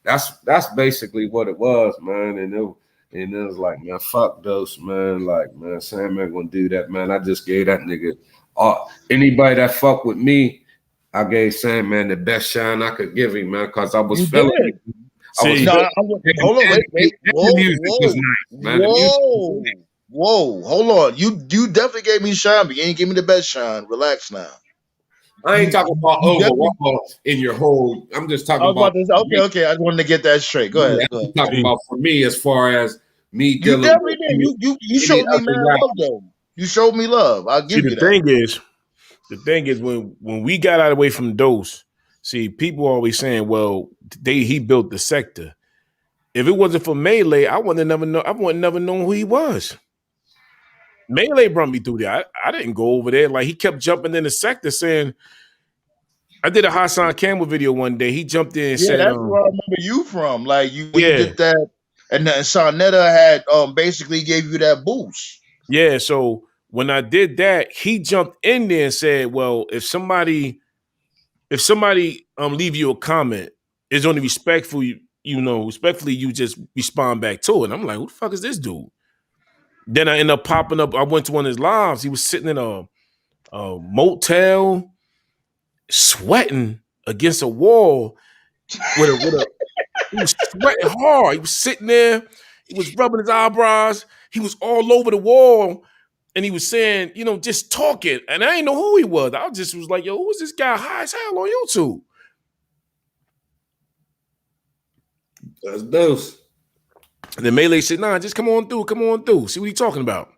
That's basically what it was, man. And it was like, man, fuck Dose, man. Like, man, Sam ain't gonna do that, man. I just gave that nigga anybody that fuck with me, I gave Sam, man, the best shine I could give him, man, because I was feeling it. Hold on, wait. Whoa, hold on. You definitely gave me shine, but you ain't give me the best shine. Relax now. I ain't talking about overall in your whole. I'm just talking about. Okay. I just wanted to get that straight. Go ahead. I'm talking about for me as far as me. You definitely did. You showed me love, though. You showed me love. I'll give you that. The thing is, when we got out of the way from Dose, see, people always saying, "Well, he built the sector." If it wasn't for Melee, I wouldn't never known who he was. Melee brought me through there. I didn't go over there. Like, he kept jumping in the sector saying, I did a Hassan Campbell video one day. He jumped in and said, that's where I remember you from. Like, you did that, and Sonetta had basically gave you that boost. Yeah, so when I did that, he jumped in there and said, well, if somebody leave you a comment, it's only respectfully you just respond back to it. And I'm like, who the fuck is this dude? Then I ended up popping up. I went to one of his lives. He was sitting in a motel, sweating against a wall he was sweating hard. He was sitting there. He was rubbing his eyebrows. He was all over the wall. And he was saying, just talking. And I didn't know who he was. I just was like, yo, who is this guy high as hell on YouTube? That's Dose. And then Melee said, nah, just come on through. See what he's talking about.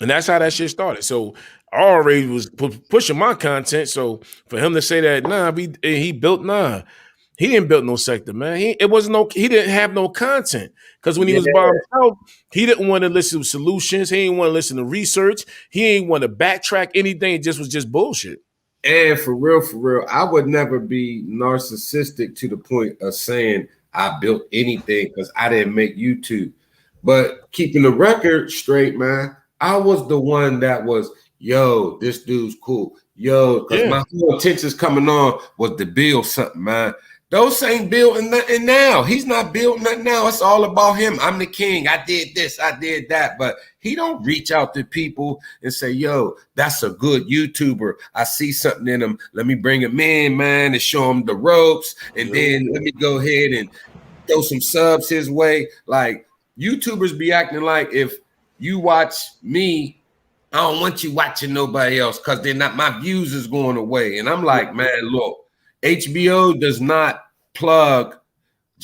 And that's how that shit started. So I already was pushing my content. So for him to say that, he didn't build no sector, man. He didn't have no content. Because when he was by himself, he didn't want to listen to solutions. He didn't want to listen to research. He didn't want to backtrack anything. It was just bullshit. And for real, I would never be narcissistic to the point of saying I built anything because I didn't make YouTube. But keeping the record straight, man, I was the one that was, yo, this dude's cool. Yo, because my whole intentions coming on was to build something, man. Those ain't building nothing now. He's not building nothing now. It's all about him. I'm the king. I did this. I did that. But he don't reach out to people and say, yo, that's a good YouTuber. I see something in him. Let me bring him in, man, and show him the ropes. And then let me go ahead and throw some subs his way. Like, YouTubers be acting like if you watch me, I don't want you watching nobody else because they're not, my views is going away. And I'm like, man, look, HBO does not plug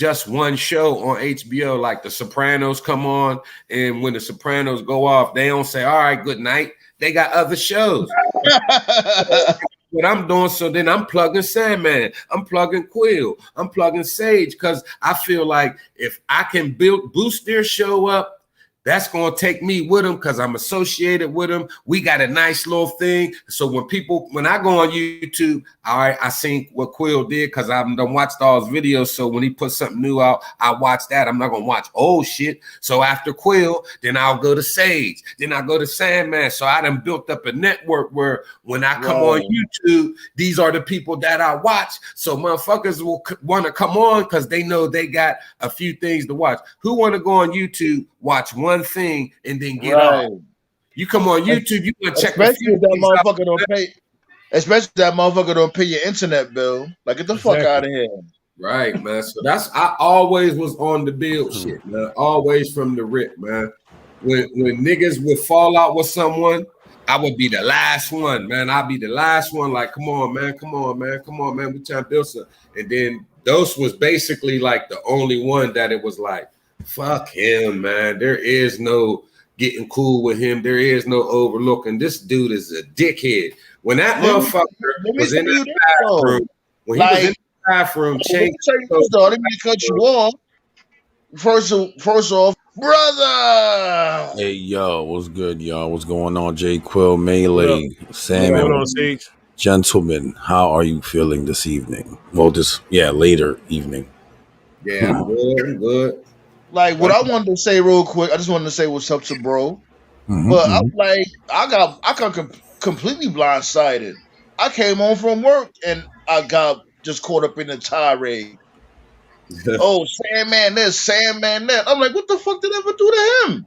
just one show on HBO. Like The Sopranos come on, and when The Sopranos go off, they don't say, all right, good night. They got other shows. What I'm doing, so then I'm plugging Sandman, I'm plugging Quill, I'm plugging Sage, because I feel like if I can boost their show up, that's going to take me with them because I'm associated with them. We got a nice little thing. So when I go on YouTube, all right, I seen what Quill did because I've done watched all his videos. So when he put something new out, I watch that. I'm not going to watch old shit. So after Quill, then I'll go to Sage. Then I'll go to Sandman. So I done built up a network where when I come on YouTube, these are the people that I watch. So motherfuckers will want to come on because they know they got a few things to watch. Who want to go on YouTube, watch one thing, and then get off? You come on YouTube, you can check. Especially if that motherfucker don't pay. Especially if that motherfucker don't pay your internet bill. Like, get the fuck out of here. Right, man. So I always was on the build shit, man. Always from the rip, man. When niggas would fall out with someone, I would be the last one, man. I'd be the last one. Like, come on, man. We trying to build something. And then Dose was basically like the only one that it was like, fuck him, man. There is no getting cool with him. There is no overlooking. This dude is a dickhead. When that motherfucker was in the bathroom, when he was in the bathroom, changed. Let me cut you off. First off, brother. Hey, yo, what's good, y'all? What's going on? J. Quill, Melee, Sam, and gentlemen, how are you feeling this evening? Well, later evening. Yeah, I'm good. Like, what I wanted to say real quick, I just wanted to say what's up to bro. But I'm like, I got completely blindsided. I came home from work and I got just caught up in the tirade. Oh, Sandman this, Sandman that. I'm like, what the fuck did I ever do to him?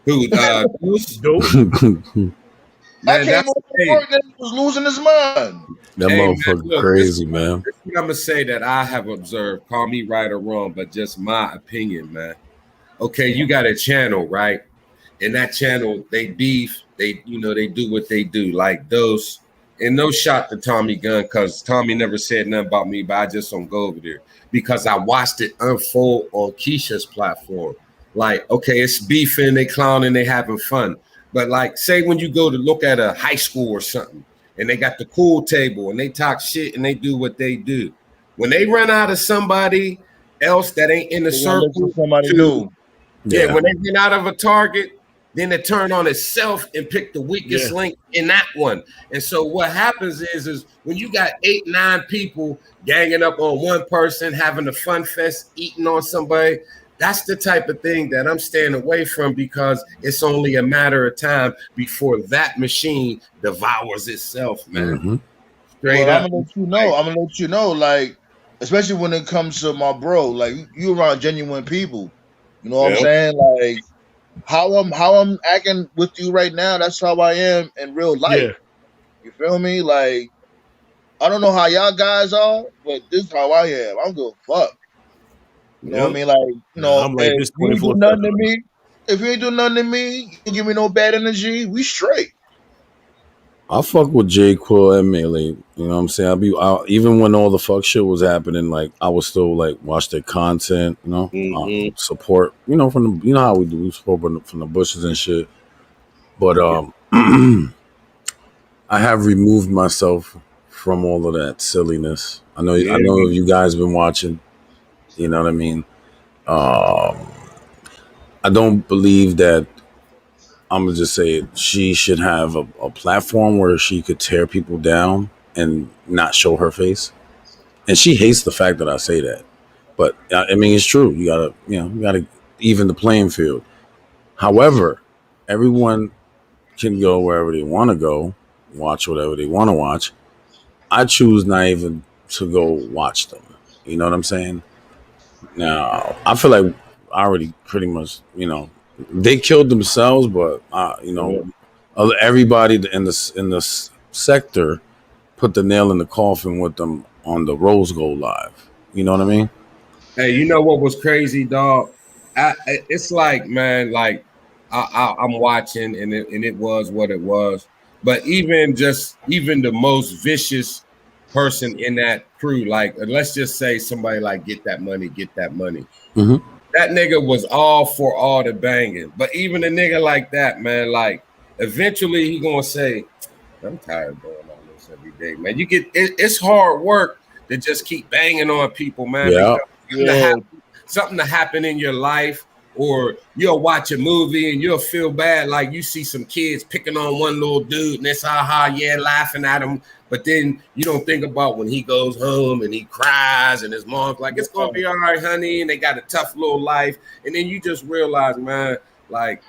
Who? I came home from work and he was losing his mind. That motherfucker crazy, man. This is what I'm gonna say that I have observed. Call me right or wrong, but just my opinion, man. Okay, you got a channel, right? And that channel, they beef, they do what they do, like those. And no shot to Tommy Gunn, because Tommy never said nothing about me, but I just don't go over there because I watched it unfold on Keisha's platform. Like, okay, it's beefing, they clowning, they having fun. But like, say when you go to look at a high school or something, and they got the pool table and they talk shit and they do what they do. When they run out of somebody else that ain't in the circle, somebody new. Yeah, when they get out of a target, then it turn on itself and pick the weakest link in that one. And so what happens is when you got 8, 9 people ganging up on one person, having a fun fest, eating on somebody, that's the type of thing that I'm staying away from because it's only a matter of time before that machine devours itself, man. Straight up. I'm gonna let you know, like, especially when it comes to my bro, like you around genuine people. You know what I'm saying? Like how I'm acting with you right now, that's how I am in real life. Yeah. You feel me? Like, I don't know how y'all guys are, but this is how I am. I don't give a fuck. You know what I mean? Like, you know, I'm like if you ain't do nothing to me, you give me no bad energy, we straight. I fuck with J. Quill and Melee. You know what I'm saying? Even when all the fuck shit was happening, like I would still like watch their content, you know, support, you know, from the, you know how we do, we support from the bushes and shit. But I have removed myself from all of that silliness. I know you guys been watching. You know what I mean? I don't believe that. I'm gonna just say it. She should have a platform where she could tear people down and not show her face. And she hates the fact that I say that, but I mean it's true. You gotta even the playing field. However, everyone can go wherever they want to go, watch whatever they want to watch. I choose not even to go watch them. You know what I'm saying? Now I feel like I already pretty much, you know. They killed themselves, but you know, everybody in this sector put the nail in the coffin with them on the Rose Gold Live. You know what I mean? Hey, you know what was crazy, dog? It's like, man, like I'm watching, and it was what it was. But even the most vicious person in that crew. Like, let's just say somebody like get that money. Mhm. That nigga was all for all the banging. But even a nigga like that, man, like eventually he gonna say, I'm tired of doing all this every day, man. It's hard work to just keep banging on people, man, Yeah. because something to happen in your life, or you'll watch a movie and you'll feel bad, like you see some kids picking on one little dude and it's yeah, laughing at him. But then you don't think about when he goes home and he cries and his mom's like, it's gonna be all right, honey, and they got a tough little life. And then you just realize, man, like,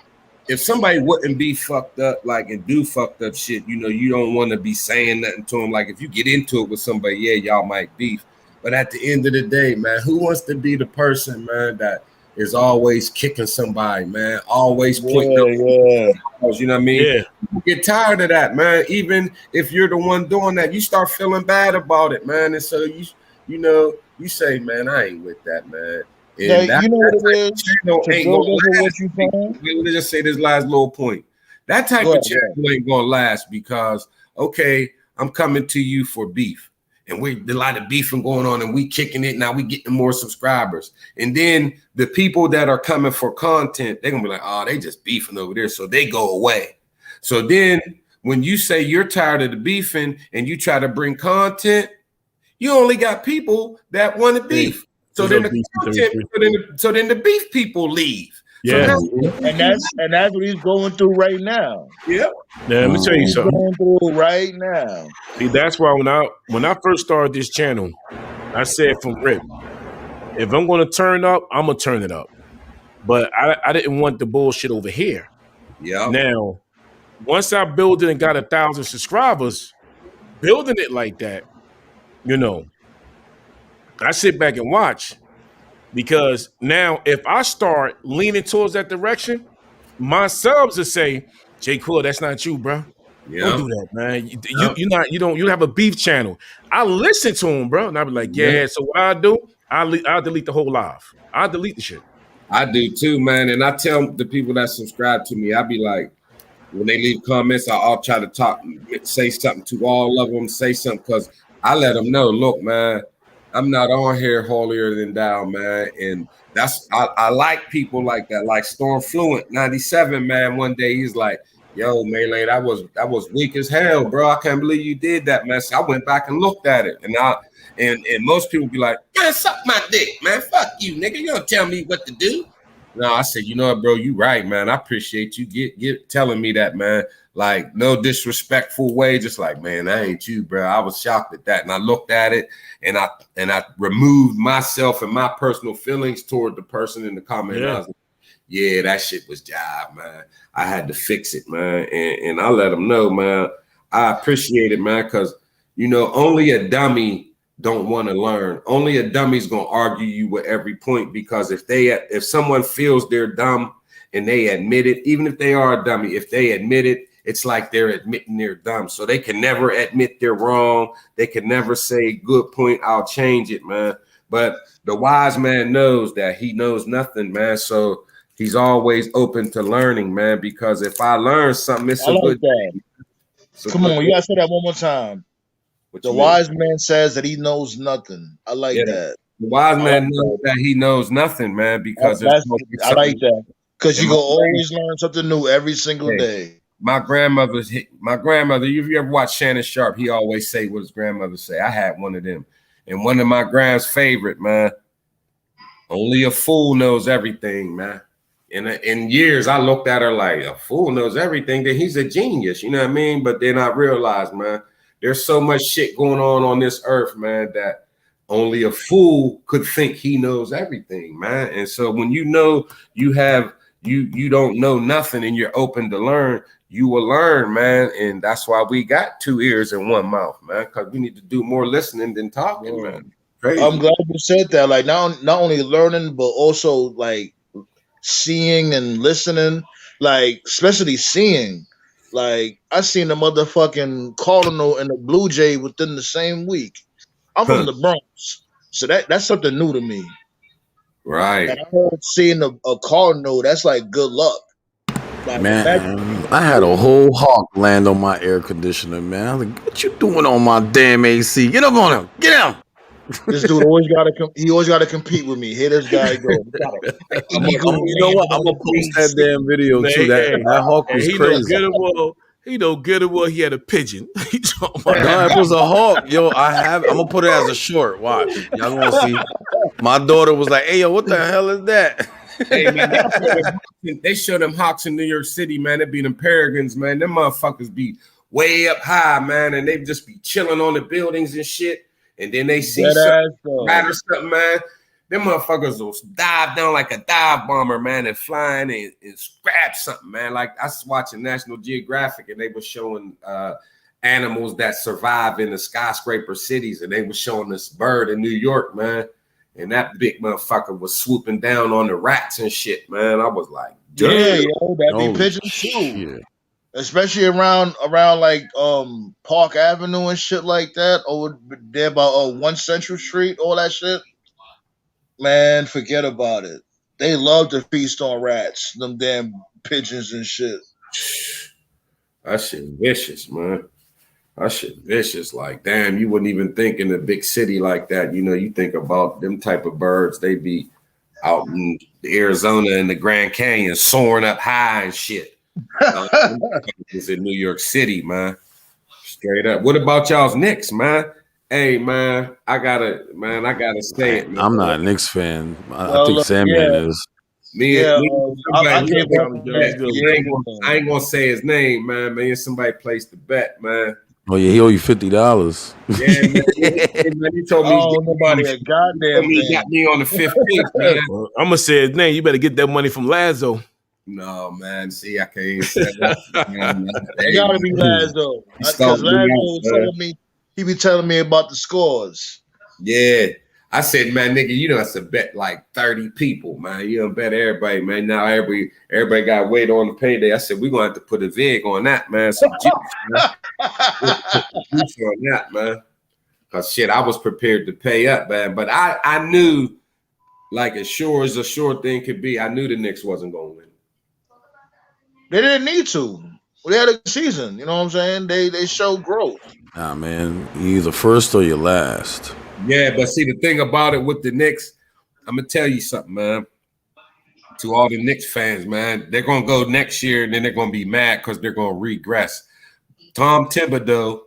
if somebody wouldn't be fucked up, like, and do fucked up shit, you don't want to be saying nothing to them. Like, if you get into it with somebody, yeah, y'all might beef. But at the end of the day, man, who wants to be the person, man, that is always kicking somebody, man, always pointing up, you know what I mean? Yeah. You get tired of that, man. Even if you're the one doing that, you start feeling bad about it, man. And so you say, man, I ain't with that, man. And you know what it is? channel To ain't build gonna over what last. you saying? Let me just say this last little point. That type of channel ain't gonna last because, okay, I'm coming to you for beef. And a lot of beefing going on, and we kicking it. Now we getting more subscribers. And then the people that are coming for content, they're gonna be like, oh, they just beefing over there. So they go away. So then when you say you're tired of the beefing and you try to bring content, you only got people that want to beef. So then the beef people leave. Yeah. And that's what he's going through right now. Yeah. Now, let me tell you He's something. going through right now. See, that's why when I first started this channel, I said from Rip, if I'm going to turn up, I'm going to turn it up. But I didn't want the bullshit over here. Yeah. Now, once I built it and got 1,000 subscribers, building it like that, I sit back and watch, because now if I start leaning towards that direction, my subs will say, J. Cool, that's not you, bro. Yeah. Don't do that, man. You don't have a beef channel. I listen to him, bro, and I'll be like, yeah. So what I do, I'll delete the whole live. I'll delete the shit. I do too, man. And I tell the people that subscribe to me, I be like, when they leave comments, I'll try to say something to all of them, say something, because I let them know, look, man, I'm not on here holier than thou, man. And I like people like that, like Storm Fluent 97, man. One day he's like, yo, Melee, that was weak as hell, bro. I can't believe you did that, man. So I went back and looked at it, and most people be like, man, suck my dick, man. Fuck you, nigga. You don't tell me what to do. No, I said, you know what, bro, you right, man. I appreciate you get telling me that, man. Like, no disrespectful way, just like, man, that ain't you, bro. I was shocked at that. And I looked at it, and I removed myself and my personal feelings toward the person in the comment. Yeah. I was like, yeah, that shit was jive, man. I had to fix it, man. And I let them know, man. I appreciate it, man, because, only a dummy don't want to learn. Only a dummy's gonna argue you with every point, because if someone feels they're dumb and they admit it, even if they are a dummy, if they admit it, it's like they're admitting they're dumb. So they can never admit they're wrong. They can never say, good point, I'll change it, man. But the wise man knows that he knows nothing, man. So he's always open to learning, man, because if I learn something, it's a good thing. Come on, you gotta say that one more time. The wise man says that he knows nothing. I like that. The wise man knows that he knows nothing, man, because I like that. Because you go always learn something new every single day. My grandmother, if you ever watch Shannon Sharp, he always say what his grandmother say. I had one of them. And one of my grand's favorite, man, only a fool knows everything, man. In years, I looked at her like, a fool knows everything, then he's a genius, you know what I mean? But then I realized, man, there's so much shit going on this earth, man, that only a fool could think he knows everything, man. And so when you know you don't know nothing and you're open to learn, you will learn, man. And that's why we got 2 ears and 1 mouth, man, because we need to do more listening than talking, man. Crazy. I'm glad you said that. Like, not only learning, but also like seeing and listening, like especially seeing. Like, I seen the motherfucking Cardinal and the Blue Jay within the same week. I'm from the Bronx, so that's something new to me. Right. And I heard seeing a Cardinal, that's like good luck. Man, I had a whole hawk land on my air conditioner, man. I was like, what you doing on my damn AC? Get up on him. Get him. This dude always gotta compete with me. Here this guy go. An eagle You know what? I'm gonna post that damn video too. That hawk was he crazy. He know good and well he had a pigeon. He talking about No, it was a hawk. Yo, I'm gonna put it as a short. Watch. Y'all gonna see. My daughter was like, hey, yo, what the hell is that? Hey man, they show them hawks in New York City, man. They be them peregrines, man. Them motherfuckers be way up high, man, and they just be chilling on the buildings and shit. And then they see something, rat or something, man. Them motherfuckers will dive down like a dive bomber, man, and flying and grab something, man. Like I was watching National Geographic, and they were showing animals that survive in the skyscraper cities, and they were showing this bird in New York, man. And that big motherfucker was swooping down on the rats and shit, man. I was like, damn. Yeah, yo, that be pigeons too. Especially around like Park Avenue and shit like that, over there by 1 Central Street, all that shit. Man, forget about it. They love to feast on rats, them damn pigeons and shit. That shit vicious, man. That shit vicious. Like, damn, you wouldn't even think in a big city like that. You know, you think about them type of birds, they be out in Arizona and the Grand Canyon soaring up high and shit. It's in New York City, man. Straight up. What about y'all's Knicks, man? Hey, man, I gotta say it, man. I'm not a Knicks fan. I think Sandman is. I ain't gonna say his name, man. Man, somebody placed the bet, man. Oh yeah, he owe you $50. Yeah, man. He told me nobody a goddamn thing. He got me on the 15th, man. Well, I'm gonna say his name. You better get that money from Lazo. No, man. See, I can't say that. It gotta be Lazo. Because Lazo he be telling me about the scores. Yeah. I said, man, nigga, you know, it's a bet like 30 people, man. You don't bet everybody, man. Now everybody got to wait on the payday. I said, we're going to have to put a vig on that, man. Some juice, man. Juice on that, man. Because shit, I was prepared to pay up, man. But I knew, like as sure as a sure thing could be, I knew the Knicks wasn't going to win. They didn't need to. Well, they had a good season. You know what I'm saying? They showed growth. Nah, man. You either first or you're last. Yeah, but see, the thing about it with the Knicks, I'm going to tell you something, man. To all the Knicks fans, man, they're going to go next year and then they're going to be mad because they're going to regress. Tom Thibodeau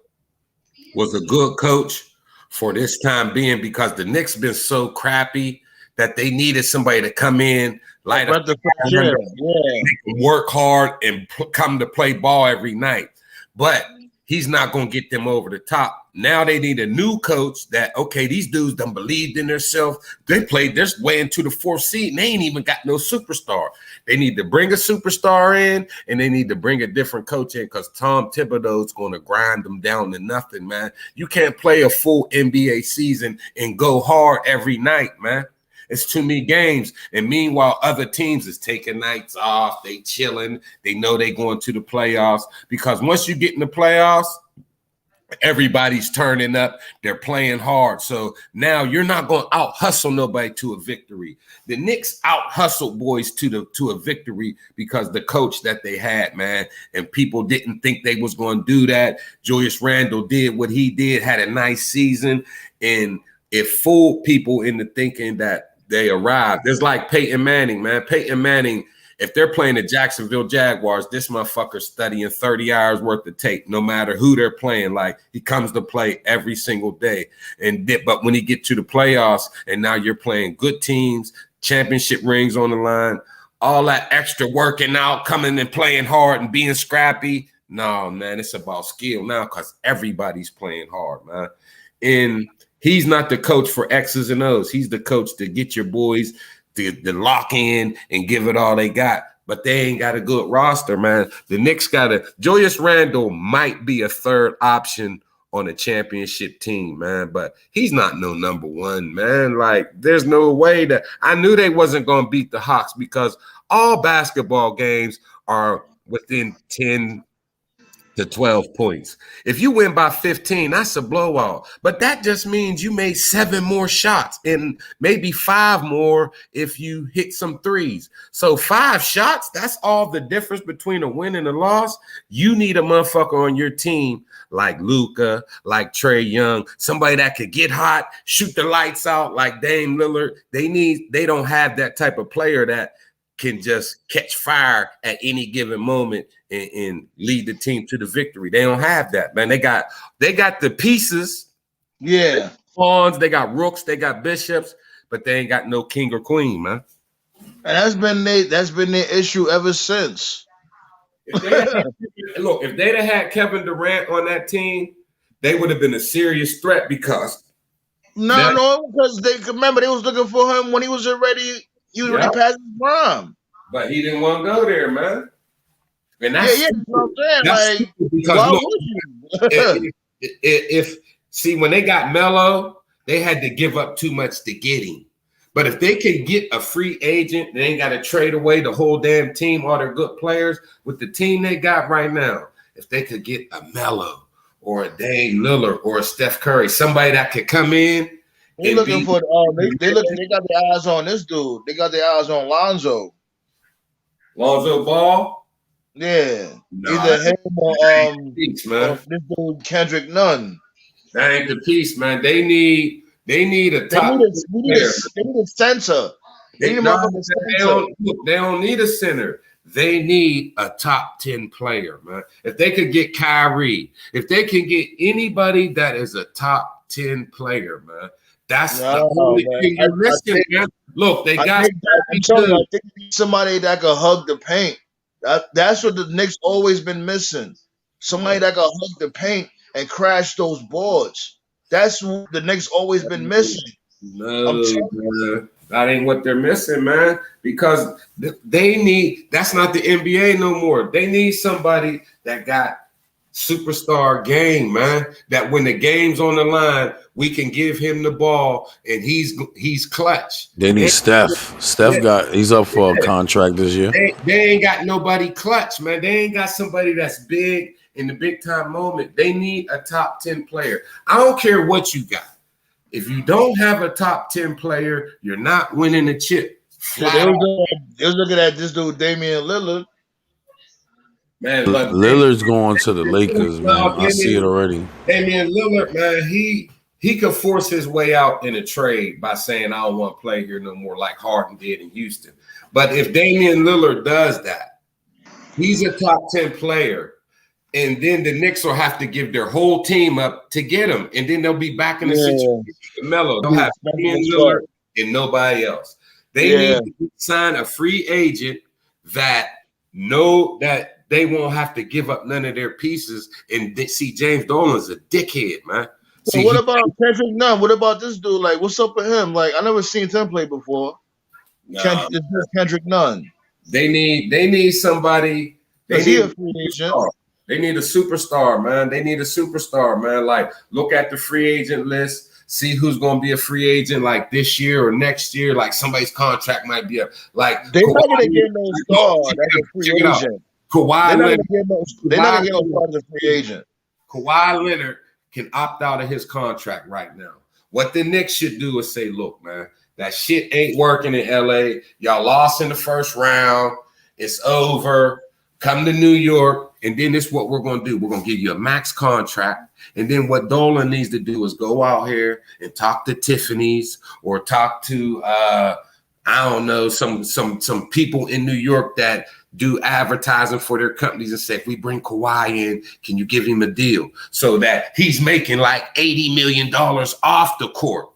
was a good coach for this time being because the Knicks been so crappy that they needed somebody to come in, light up the fire, work hard, and come to play ball every night. But he's not going to get them over the top. Now they need a new coach that, okay, these dudes done believed in themselves. They played their way into the 4th seed and they ain't even got no superstar. They need to bring a superstar in and they need to bring a different coach in because Tom Thibodeau's going to grind them down to nothing, man. You can't play a full NBA season and go hard every night, man. It's too many games. And meanwhile, other teams is taking nights off. They chilling. They know they going to the playoffs because once you get in the playoffs, everybody's turning up. They're playing hard. So now you're not going to out-hustle nobody to a victory. The Knicks out-hustled boys to a victory because the coach that they had, man, and people didn't think they was going to do that. Julius Randle did what he did, had a nice season, and it fooled people into thinking that they arrived. It's like Peyton Manning, man. Peyton Manning, if they're playing the Jacksonville Jaguars, this motherfucker's studying 30 hours worth of tape, no matter who they're playing. Like, he comes to play every single day. But when he get to the playoffs and now you're playing good teams, championship rings on the line, all that extra working out, coming and playing hard and being scrappy. No, man, it's about skill now because everybody's playing hard, man. And he's not the coach for X's and O's. He's the coach to get your boys to lock in and give it all they got. But they ain't got a good roster, man. The Knicks Julius Randle might be a third option on a championship team, man. But he's not no number one, man. Like, there's no way that I knew they wasn't going to beat the Hawks because all basketball games are within 10 to 12 points. If you win by 15, that's a blowout. But that just means you made 7 more shots and maybe 5 more if you hit some threes. So 5 shots, that's all the difference between a win and a loss. You need a motherfucker on your team like Luka, like Trae Young, somebody that could get hot, shoot the lights out like Dame Lillard. They don't have that type of player that can just catch fire at any given moment and lead the team to the victory. They don't have that, man. They got the pieces. Yeah. Pawns, they got rooks, they got bishops, but they ain't got no king or queen, man. And that's been their issue ever since. If they'd have had Kevin Durant on that team, they would have been a serious threat because because they remember they was looking for him when he was already past his prime. But he didn't want to go there, man. And that's that's what I'm saying. Like, because look, if when they got Melo, they had to give up too much to get him. But if they can get a free agent, they ain't got to trade away the whole damn team, all their good players. With the team they got right now, if they could get a Melo or a Dame Lillard or a Steph Curry, somebody that could come in. They looking for they got their eyes on this dude. They got their eyes on Lonzo. Lonzo Ball? Yeah. Either him or this dude Kendrick Nunn. That ain't the piece, man. They need a top. They need a center. They don't need a center. They need a top 10 player, man. If they could get Kyrie, if they can get anybody that is a top 10 player, man, that's the only thing you're missing, man. Look, they got somebody that could hug the paint. That's what the Knicks always been missing. Somebody that could hug the paint and crash those boards. That's what the Knicks always been missing. No, man. That ain't what they're missing, man. Because that's not the NBA no more. They need somebody that got superstar game, man. That when the game's on the line, we can give him the ball and he's clutch. They need Steph. He's up for a contract this year. They ain't got nobody clutch, man. They ain't got somebody that's big in the big time moment. They need a top 10 player. I don't care what you got. If you don't have a top 10 player, you're not winning a chip. They was looking at this dude, Damian Lillard. Man, Lillard's going to the Lakers, man. I see it already. Damian Lillard, man, he could force his way out in a trade by saying, I don't want to play here no more, like Harden did in Houston. But if Damian Lillard does that, he's a top 10 player. And then the Knicks will have to give their whole team up to get him. And then they'll be back in the situation with Melo. They'll have Damian Lillard and nobody else. They need to sign a free agent that know that they won't have to give up none of their pieces. And see, James Dolan's a dickhead, man. So what about Kendrick Nunn? What about this dude? Like, what's up with him? Like, I never seen him play before. Kendrick Nunn. They need somebody. Is he a free agent? They need a superstar, man. They need a superstar, man. Like, look at the free agent list. See who's going to be a free agent like this year or next year. Like, somebody's contract might be up. Like, they're not going to get no star. That's a free agent. Kawhi Leonard. They're not going to get no star as a free agent. Kawhi Leonard can opt out of his contract right now. What the Knicks should do is say, look, man, that shit ain't working in LA. Y'all lost in the first round. It's over. Come to New York. And then this is what we're going to do. We're going to give you a max contract. And then what Dolan needs to do is go out here and talk to Tiffany's or talk to, I don't know, some people in New York that do advertising for their companies and say, if we bring Kawhi in, can you give him a deal? So that he's making like $80 million off the court.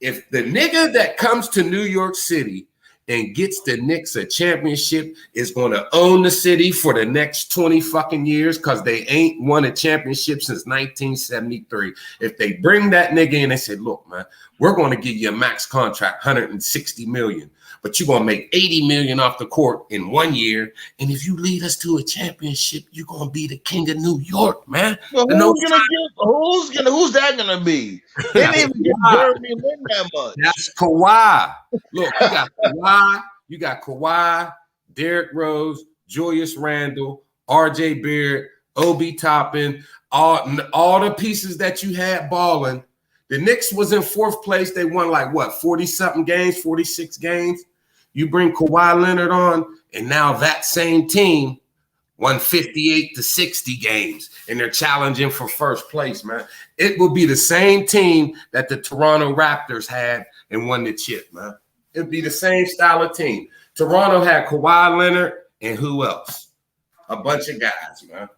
If the nigga that comes to New York City and gets the Knicks a championship is going to own the city for the next 20 fucking years because they ain't won a championship since 1973. If they bring that nigga in and say, look, man, we're going to give you a max contract, $160 million, but you're going to make $80 million off the court in 1 year. And if you lead us to a championship, you're going to be the king of New York, man. Well, who's that going to be? They didn't even get Jeremy Lin that much. That's Kawhi. Look, you got Kawhi, Derrick Rose, Julius Randle, RJ Barrett, Obi Toppin, all the pieces that you had balling. The Knicks was in 4th place. They won like what, 40-something games, 46 games. You bring Kawhi Leonard on, and now that same team won 58 to 60 games, and they're challenging for 1st place, man. It will be the same team that the Toronto Raptors had and won the chip, man. It'd be the same style of team. Toronto had Kawhi Leonard and who else? A bunch of guys, man.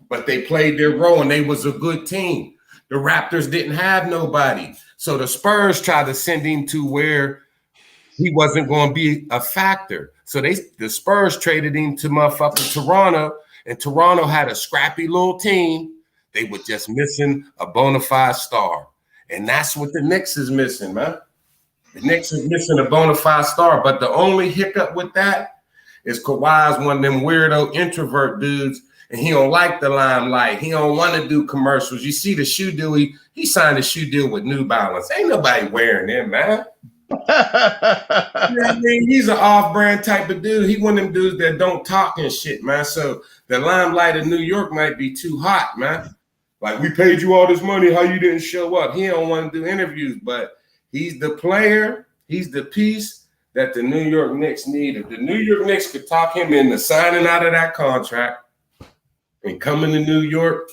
But they played their role, and they was a good team. The Raptors didn't have nobody. So the Spurs tried to send him to where he wasn't going to be a factor. So the Spurs traded him to motherfucking Toronto, and Toronto had a scrappy little team. They were just missing a bona fide star. And that's what the Knicks is missing, man. The Knicks is missing a bona fide star. But the only hiccup with that is Kawhi's one of them weirdo introvert dudes, and he don't like the limelight. He don't want to do commercials. You see the shoe deal, he signed a shoe deal with New Balance. Ain't nobody wearing them, man. You know what I mean? He's an off-brand type of dude. He one of them dudes that don't talk and shit, man. So the limelight of New York might be too hot, man. Like, we paid you all this money, how you didn't show up? He don't want to do interviews, but he's the player, he's the piece that the New York Knicks need. If the New York Knicks could talk him into signing out of that contract and coming to New York,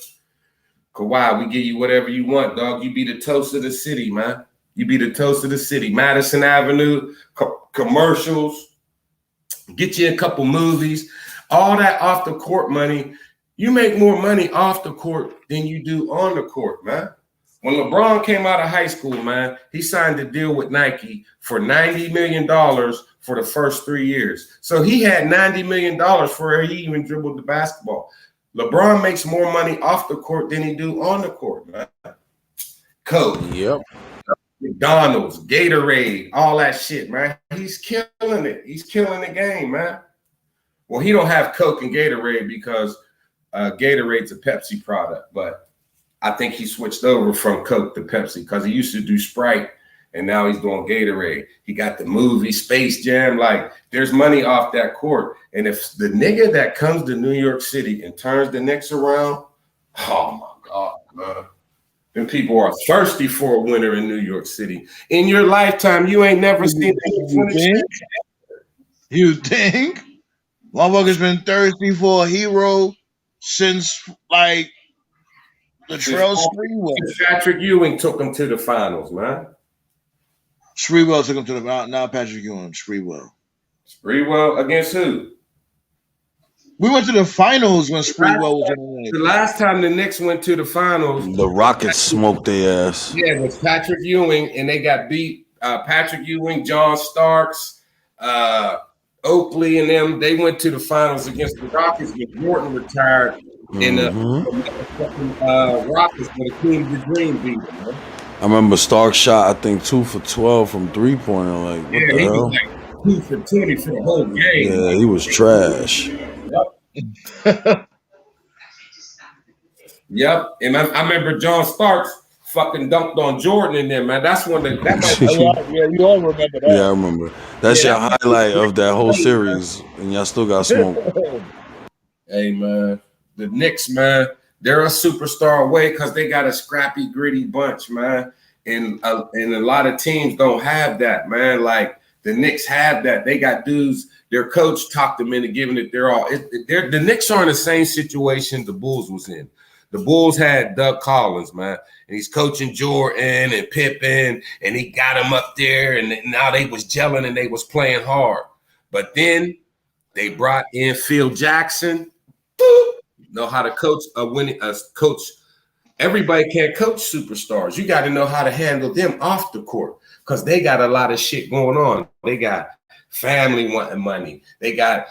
Kawhi, we give you whatever you want, dog. You be the toast of the city, man. You be the toast of the city. Madison Avenue, commercials, get you a couple movies, all that off the court money. You make more money off the court than you do on the court, man. When LeBron came out of high school, man, he signed a deal with Nike for $90 million for the first 3 years. So he had $90 million before he even dribbled the basketball. LeBron makes more money off the court than he do on the court, man. Coke, Yep. McDonald's, Gatorade, all that shit, man. He's killing it. He's killing the game, man. Well, he don't have Coke and Gatorade because Gatorade's a Pepsi product, but I think he switched over from Coke to Pepsi because he used to do Sprite, and now he's doing Gatorade. He got the movie Space Jam. Like, there's money off that court. And if the nigga that comes to New York City and turns the Knicks around, oh my God, man. Then people are thirsty for a winner in New York City. In your lifetime, you ain't never seen it. You think? Motherfucker's been thirsty for a hero since, like, Latrell Sprewell. Patrick Ewing took him to the finals, man. Sprewell took him to the finals. Not Patrick Ewing, Sprewell. Sprewell against who? We went to the finals when Sprewell was in the league. The last time the Knicks went to the finals, the Rockets smoked their ass. Yeah, it was Patrick Ewing, and they got beat. Patrick Ewing, John Starks, Oakley, and them. They went to the finals against the Rockets when Jordan retired. And the Rockets for the King of the Dream beat them, man. I remember Stark shot, I think, 2 for 12 from 3-pointer. Like, what the he hell? was like 2 for 20 for the whole game. Yeah, he was trash. Yep. Yep. And I remember John Starks fucking dunked on Jordan in there, man. That's one that yeah, you all remember that. Yeah, I remember. That's your highlight of that whole series, and y'all still got smoked. Hey, man. The Knicks, man, they're a superstar away because they got a scrappy, gritty bunch, man. And a lot of teams don't have that, man. Like, the Knicks have that. They got dudes. Their coach talked them into giving it their all. The Knicks are in the same situation the Bulls was in. The Bulls had Doug Collins, man, and he's coaching Jordan and Pippen, and he got him up there, and now they was gelling and they was playing hard. But then they brought in Phil Jackson. Know how to coach coach. Everybody can't coach superstars. You got to know how to handle them off the court because they got a lot of shit going on. They got family wanting money. They got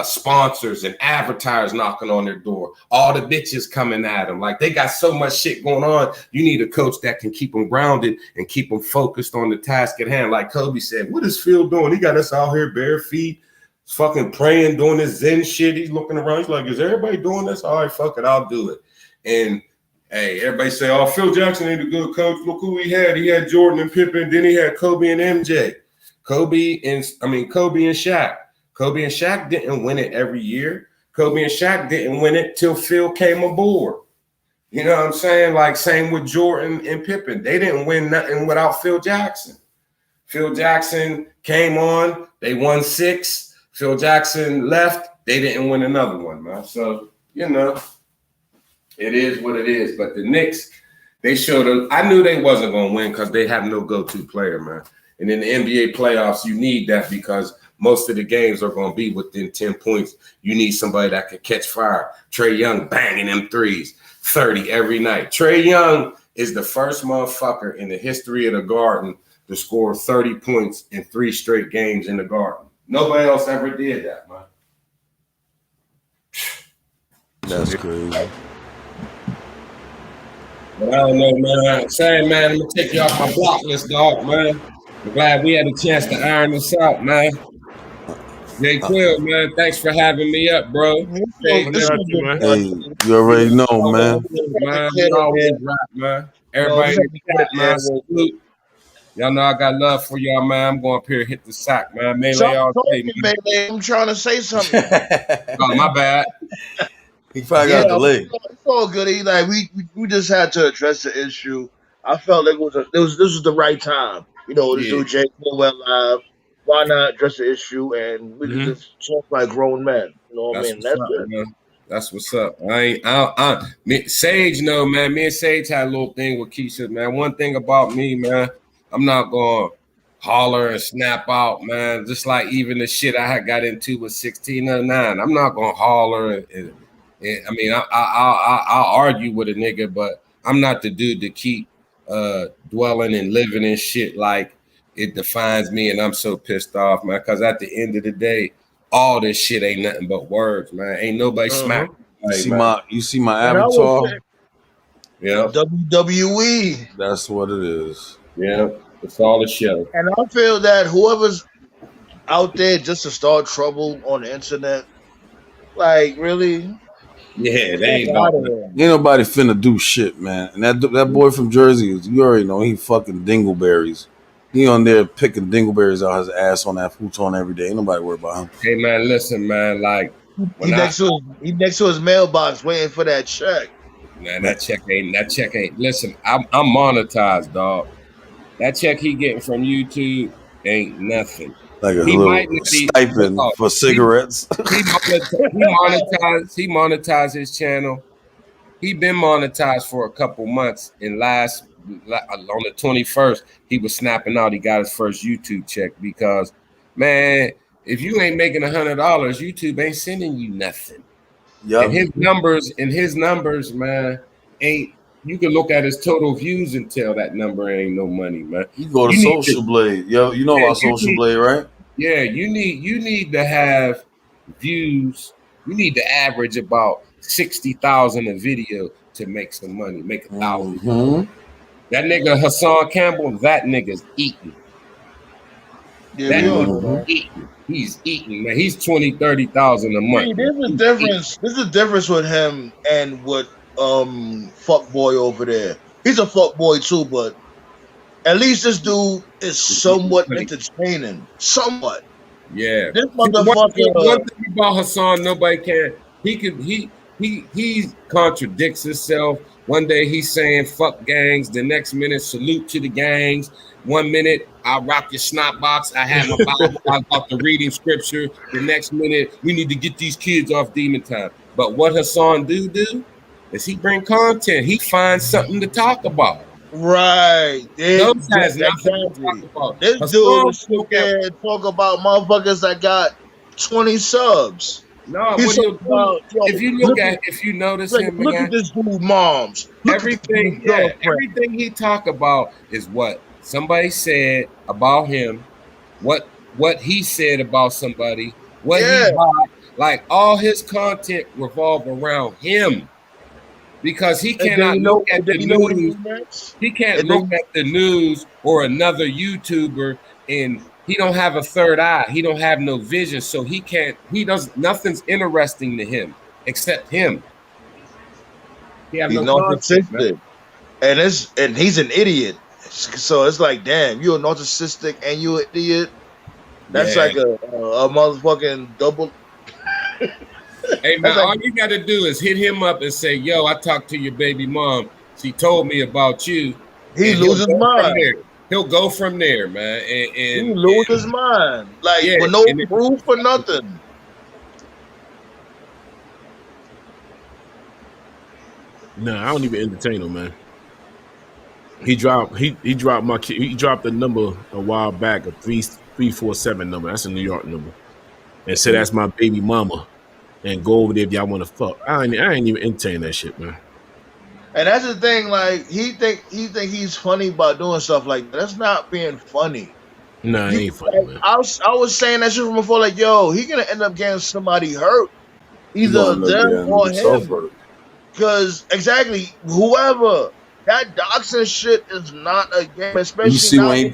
sponsors and advertisers knocking on their door. All the bitches coming at them. Like, they got so much shit going on. You need a coach that can keep them grounded and keep them focused on the task at hand. Like Kobe said, what is Phil doing? He got us out here bare feet, fucking praying, doing this Zen shit. He's looking around. He's like, is everybody doing this? All right, fuck it, I'll do it. And hey, everybody say, oh, Phil Jackson ain't a good coach. Look who he had. He had Jordan and Pippen. Then he had Kobe and MJ. Kobe and Shaq. Kobe and Shaq didn't win it every year. Kobe and Shaq didn't win it till Phil came aboard. You know what I'm saying? Like same with Jordan and Pippen. They didn't win nothing without Phil Jackson. Phil Jackson came on, they won 6. Phil Jackson left, they didn't win another one, man. So, you know, it is what it is. But the Knicks, they showed I knew they wasn't going to win because they have no go-to player, man. And in the NBA playoffs, you need that because most of the games are going to be within 10 points. You need somebody that can catch fire. Trae Young banging them threes, 30 every night. Trae Young is the first motherfucker in the history of the Garden to score 30 points in 3 straight games in the Garden. Nobody else ever did that, man. That's crazy. But I don't know, man. Say, man, I'm going to take you off my block list, dog, man. I'm glad we had a chance to iron this out, man. Jay Quill, man, thanks for having me up, bro. Hey, you already know, man. Man, we always rap, man. Everybody in the chat, man, salute. Y'all know I got love for y'all, man. I'm going up here hit the sack, man. Melee all day, man. I'm trying to say something. Oh, my bad. He probably got delayed. It's all good. Like we just had to address the issue. I felt like this was the right time. You know, this dude Jay went live. Why not address the issue and we can just talk like grown men? You know what I mean? That's it. Man. That's what's up. Sage, no, man. Me and Sage had a little thing with Keisha, man. One thing about me, man, I'm not going to holler and snap out, man. Just like even the shit I had got into with 1609. I'm not going to holler. I mean, I'll argue with a nigga, but I'm not the dude to keep dwelling and living in shit like it defines me. And I'm so pissed off, man, because at the end of the day, all this shit ain't nothing but words, man. Ain't nobody smacking. You see my avatar? Yeah. WWE. That's what it is. Yeah. It's all a show. And I feel that whoever's out there just to start trouble on the internet, like really, yeah, they ain't nobody finna do shit, man. And that boy from Jersey, you already know he fucking dingleberries. He on there picking dingleberries out his ass on that futon every day. Ain't nobody worried about him. Hey man, listen, man. Like he next to his mailbox waiting for that check. Man, that check ain't. Listen, I'm monetized, dog. That check he getting from YouTube ain't nothing. Like a little stipend for cigarettes. He monetized his channel. He been monetized for a couple months. And on the 21st, he was snapping out. He got his first YouTube check because, man, if you ain't making $100, YouTube ain't sending you nothing. Yep. And his numbers, man, ain't. You can look at his total views and tell that number ain't no money, man. You go to Social Blade. Yo, you know about Social Blade, right? Yeah, you need to have views. You need to average about 60,000 a video to make some money, make $1,000. Mm-hmm. That nigga Hassan Campbell, that nigga's eating. Yeah, He's eating, man. He's 20,000, 30,000 a month. There's a difference with him and with fuck boy over there. He's a fuck boy too, but at least this dude is somewhat entertaining. Somewhat. Yeah. This motherfucker. One thing about Hassan, nobody can. He contradicts himself. One day he's saying fuck gangs. The next minute, salute to the gangs. 1 minute, I rock your snot box. I have my Bible. I'm about to reading scripture. The next minute, we need to get these kids off demon time. But what Hassan do is he bring content. He finds something to talk about. Right. Those has nothing to talk about. This dude will sit there and talk about motherfuckers that got 20 subs. No, if you notice him, look man, at this dude, moms. Everything he talk about is what somebody said about him, what he said about somebody, what he bought. Like all his content revolve around him. Because he cannot look at the news. He can't look at the news or another YouTuber and he don't have a third eye. He don't have no vision. So nothing's interesting to him except him. He's narcissistic. And he's an idiot. So it's like, damn, you're narcissistic and you're an idiot. That's like a motherfucking double. Hey man, That's like all you got to do is hit him up and say, "Yo, I talked to your baby mom. She told me about you," he and he'll loses go from mind. there. He'll go from there, man. He And loses mind. Like yeah, with no and proof or nothing. Nah, I don't even entertain him, man. He dropped he dropped a number a while back, a 347 number. That's a New York number. And said that's my baby mama. And go over there if y'all want to fuck. I ain't even entertain that shit, man. And that's the thing, like he think he's funny by doing stuff like that. That's not being funny. Nah, it You ain't funny, like, man. I was saying that shit from before, like, yo, he gonna end up getting somebody hurt. He Either gonna end up them getting or himself him. hurt. Cause exactly, whoever that doxing shit is not a game, You especially see when nowadays.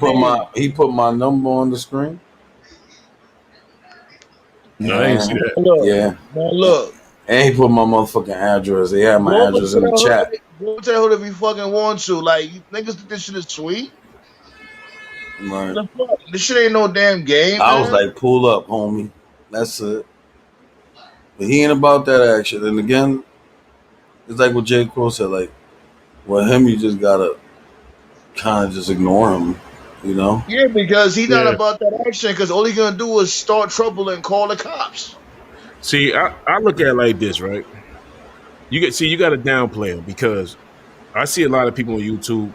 he put my number on the screen? No, I ain't see Man, that. Look, yeah. man, look. And he put my motherfucking address. They had my Go to address in the the chat. hood. Go to the hood if you fucking want to. Like, you niggas think this shit is sweet. Like, The fuck? This shit ain't no damn game, I was man. like, pull up, homie. That's it. But he ain't about that action. And again, it's like what J. Cole said, like, with him, you just gotta kind of just ignore him, you know? Yeah, because he's not Yeah. about that action. Because all he gonna do is start trouble and call the cops. See, I look at it like this, right? You got to downplay him because I see a lot of people on YouTube.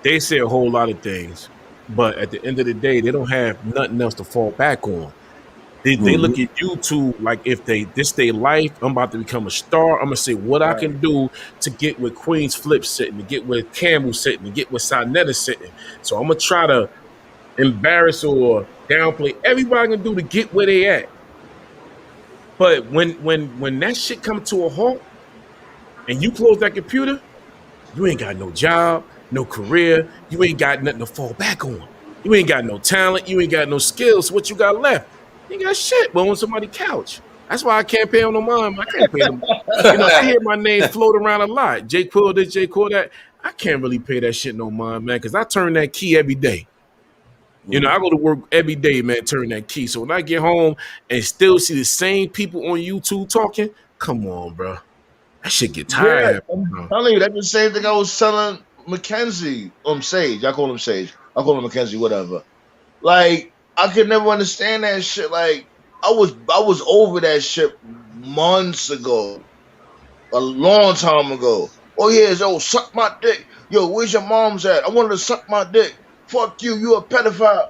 They say a whole lot of things, but at the end of the day, they don't have nothing else to fall back on. They Mm-hmm. look at YouTube like if this day life, I'm about to become a star. I'm gonna say what I Right. can do to get where Queen's Flip sitting, to get where Campbell sitting, to get where Sinetta sitting. So I'm gonna try to embarrass or downplay everybody can do to get where they at. But when that shit come to a halt and you close that computer, you ain't got no job, no career. You ain't got nothing to fall back on. You ain't got no talent. You ain't got no skills. What you got left? You ain't got shit but on somebody's couch. That's why I can't pay on no mind. I can't pay them. You know, I hear my name float around a lot. J. Quill this, J. Quill that. I can't really pay that shit no mind, man, because I turn that key every day. You know, I go to work every day, man, turn that key. So when I get home and still see the same people on YouTube talking, come on, bro. That shit get Yeah, tired. I'm Bro. telling you, that's the same thing I was telling Mackenzie. Sage. I call him Sage. I call him Mackenzie, whatever. Like, I could never understand that shit. Like, I was over that shit months ago, a long time ago. Oh yeah, yo, suck my dick. Yo, where's your mom's at? I wanted to suck my dick. Fuck you, you a pedophile.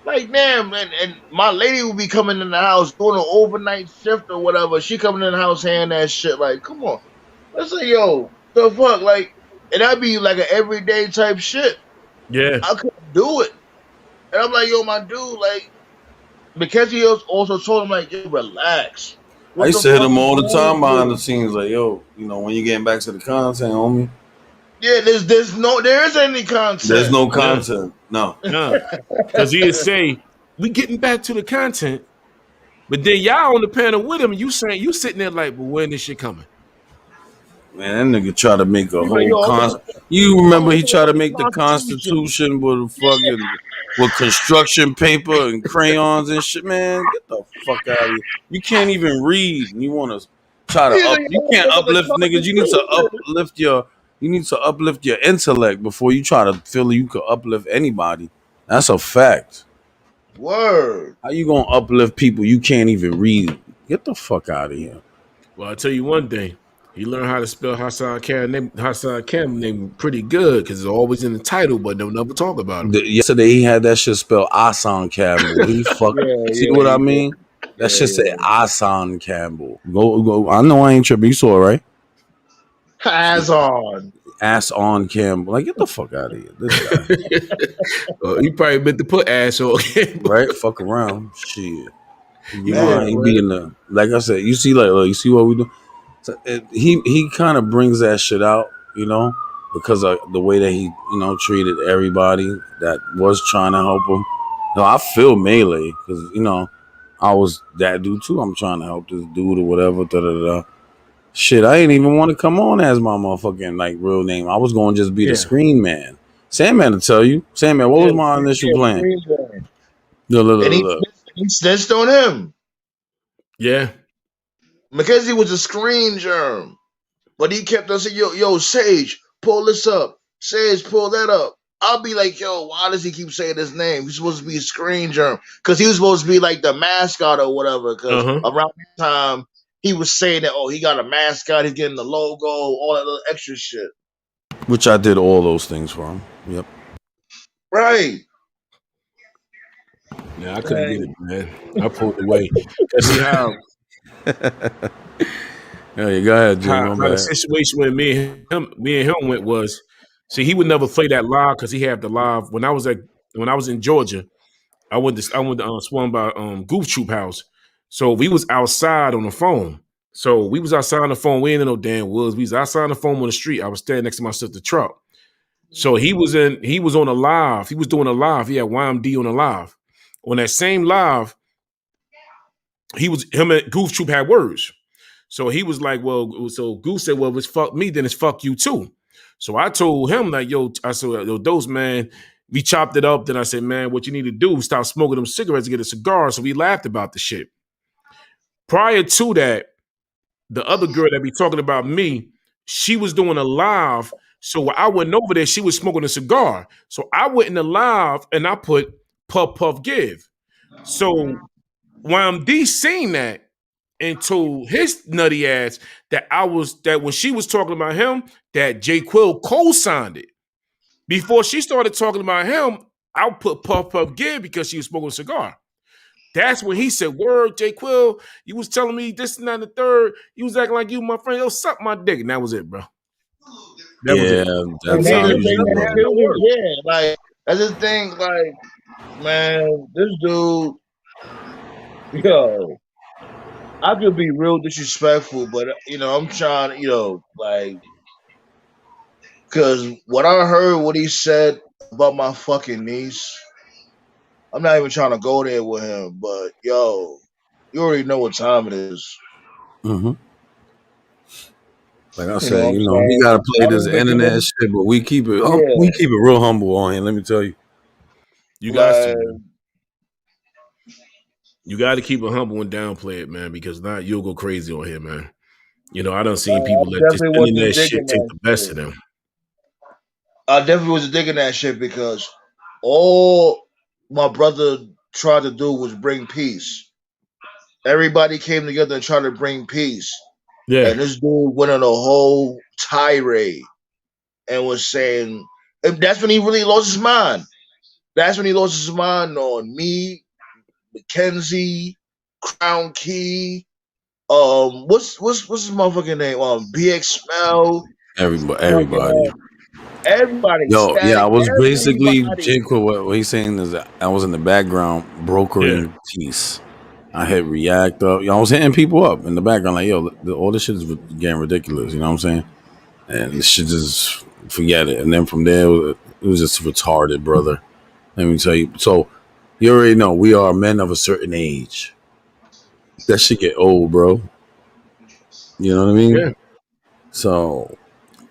Like, damn, and my lady would be coming in the house doing an overnight shift or whatever. She coming in the house saying that shit. Like, come on. Let's say, yo, the fuck? Like, and that'd be like an everyday type shit. Yeah. I couldn't do it. And I'm like, yo, my dude, like, Mackenzie also told him, like, yo, relax. I What used the to hit fuck him is all the wrong time with behind the you? scenes, like, yo, you know, when you getting back to the content, homie, Yeah, there is any there's content. no Nah. content. No. Nah. Because he'd say, we getting back to the content, but then y'all on the panel with him, you saying you sitting there like, but when this shit coming? Man, that nigga tried to make a He's like, whole yo, You I'm remember gonna he talk tried to about the make the Constitution. Constitution with fucking with construction paper and crayons and shit. Man, get the fuck out of here. You can't even read, and you want to try to He's up. like, You yo, can't I'm the uplift niggas. You need to Constitution. uplift your. You need to uplift your intellect before you try to feel you could uplift anybody. That's a fact. Word. How you gonna uplift people you can't even read? Get the fuck out of here. Well, I'll tell you one thing. He learned how to spell Hassan Cam name pretty good because it's always in the title, but they'll never talk about him. Yesterday he had that shit spelled Asan Campbell. He fuck. Yeah, See yeah, what I he did. mean? That Yeah, shit say yeah. Asan Campbell. Go. I know I ain't tripping. You saw it, right? Has on. Ass on Campbell. Like get the fuck out of here. This guy, He probably meant to put ass on. right? Fuck around. Shit. You know Man, he be man. in the. Like I said, you see, like you see what we do. So he kind of brings that shit out, you know, because of the way that he, you know, treated everybody that was trying to help him. No, I feel Melee because you know I was that dude too. I'm trying to help this dude or whatever. Da da da. Shit, I didn't even want to come on as my motherfucking like real name. I was going to just be the Yeah. screen man. Sandman to tell you, Sandman, what Yeah, was my initial yeah, plan? Green Look, look, And look, look. he snitched on him. Yeah. Mackenzie was a screen germ, but he kept on saying, yo, Sage, pull this up. Sage, pull that up. I'll be like, yo, why does he keep saying his name? He's supposed to be a screen germ. Because he was supposed to be like the mascot or whatever. Because Uh-huh. around that time, he was saying that, oh, he got a mascot, he's getting the logo, all that little extra shit. Which I did all those things for him. Yep. Right. Yeah, I couldn't get it, man. I pulled away. Cause see how Yeah, go ahead, Jay. My the bad. situation with me and him went was, see, he would never play that live because he had the live when I was in Georgia. I went to swung by Goof Troop house. So we was outside on the phone. So we was outside on the phone. We ain't in no damn woods. We was outside on the phone on the street. I was standing next to my sister's truck. So he was on a live. He was doing a live. He had YMD on a live. On that same live, him and Goof Troop had words. So he was like, well, so Goose said, well, if it's fuck me, then it's fuck you too. So I told him, like, I said, yo, Dose, man, we chopped it up. Then I said, man, what you need to do is stop smoking them cigarettes and get a cigar. So we laughed about the shit. Prior to that, the other girl that be talking about me, she was doing a live. So when I went over there, she was smoking a cigar. So I went in the live and I put Puff Puff Give. So YMD seen that and told his nutty ass that when she was talking about him, that J Quill co-signed it. Before she started talking about him, I put Puff Puff Give because she was smoking a cigar. That's when he said, word, J Quill, you was telling me this and that and the third. You was acting like you my friend. Yo, suck my dick. And that was it, bro. That was it. That's That's how I the thing usually that roll. killed me. Yeah, like that's the thing. Like, man, this dude, yo, I could be real disrespectful, but I'm trying, like, because when I heard what he said about my fucking niece, I'm not even trying to go there with him, but yo, you already know what time it is. Mm-hmm. Like I You know what said, I'm he saying? gotta play I this don't even give internet him, shit, but we keep it yeah, real humble on here. Let me tell you. You guys to, like, man. You got to keep it humble and downplay it, man, because not you'll go crazy on here, man. I done seen I people let this definitely wasn't internet shit digging take that the best of shit. them. I definitely was digging that shit because all my brother tried to do was bring peace. Everybody came together and tried to bring peace. Yeah. And this dude went on a whole tirade and was saying, and that's when he really lost his mind. That's when he lost his mind on me, Mackenzie, Crown Key, what's his motherfucking name? BX Smell, Everybody. fucking everybody, Yo, yeah, I Static, was basically everybody. Jake. What he's saying is that I was in the background Yeah. brokering peace. I hit react up. I was hitting people up in the background, like, yo, all this shit is getting ridiculous. You know what I'm saying? And this shit just forget it. And then from there, it was just retarded, brother. Let me tell you. So you already know we are men of a certain age. That shit get old, bro. You know what I mean? Yeah. So,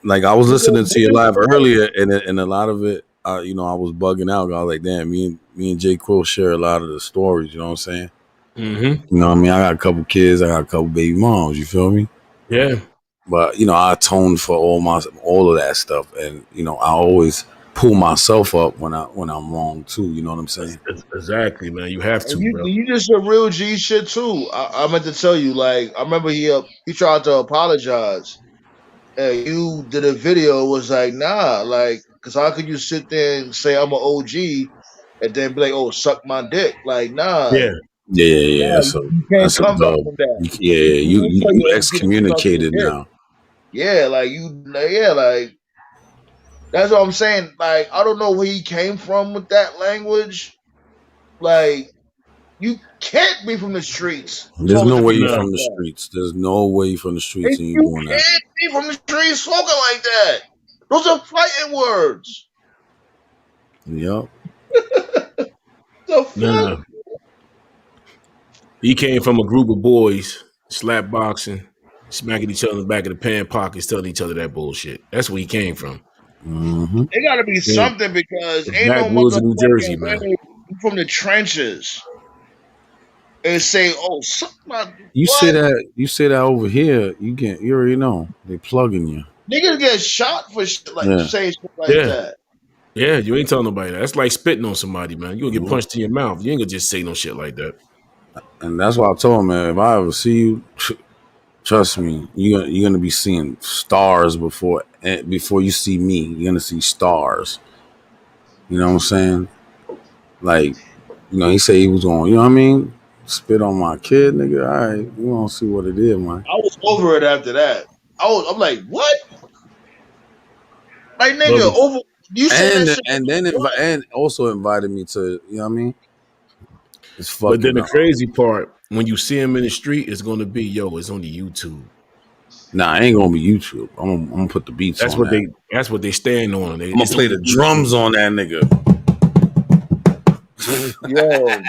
like, I was listening to your live earlier, and a lot of it, I was bugging out. I was like, damn, me and Jay Quill share a lot of the stories. You know what I'm saying? Mm-hmm. You know what I mean? I got a couple kids, I got a couple baby moms. You feel me? Yeah. But I atone for all of that stuff, and I always pull myself up when I'm wrong too. You know what I'm saying? Exactly, man. You have And to, you bro. you just a real G shit too. I meant to tell you, like, I remember he tried to apologize, and you did a video. Was like, nah, like, cause how could you sit there and say I'm an OG, and then be like, oh, suck my dick? Like, nah, Yeah. Yeah. nah, you can't That's a come back dub. from that. Yeah, You didn't tell you your OG to suck your excommunicated dick. now. Yeah, like that's what I'm saying. Like, I don't know where he came from with that language. Like, you can't be from the streets There's talking no to way people you No. like from the that. streets. There's no way you from the streets And and you you doing that. can't be from the streets talking like that. Those are fighting words. Yep. The fuck? Nah. He came from a group of boys, slap boxing, smacking each other in the back of the pan pockets, telling each other that bullshit. That's where he came from. Mm-hmm. It gotta be Yeah. something because The ain't no backwoods of New Jersey, motherfucking man. way you from the trenches. and say, "Oh, You say what that. You say that over here. You already know they plugging you. niggas get shot for shit like Yeah. saying shit like Yeah. that." Yeah, you ain't telling nobody that. That's like spitting on somebody, man. You gonna get Mhm. punched in your mouth. You ain't gonna just say no shit like that. And that's why I told him, man. If I ever see you, trust me, you're gonna be seeing stars before you see me. You're gonna see stars. You know what I'm saying? Like, he said he was going. You know what I mean? Spit on my kid, nigga. All right, we gonna see what it is, man. I was over it after that. I'm like, what? Like, But nigga, over you saying that shit? And also invited me to. You know what I mean? It's but then fucking. the crazy part, when you see him in the street, it's gonna be, yo, it's on the YouTube. Nah, I ain't gonna be YouTube. I'm gonna put the beats That's on what that. they stand on. I'm gonna It's play on the the drums YouTube. on that nigga. Yo,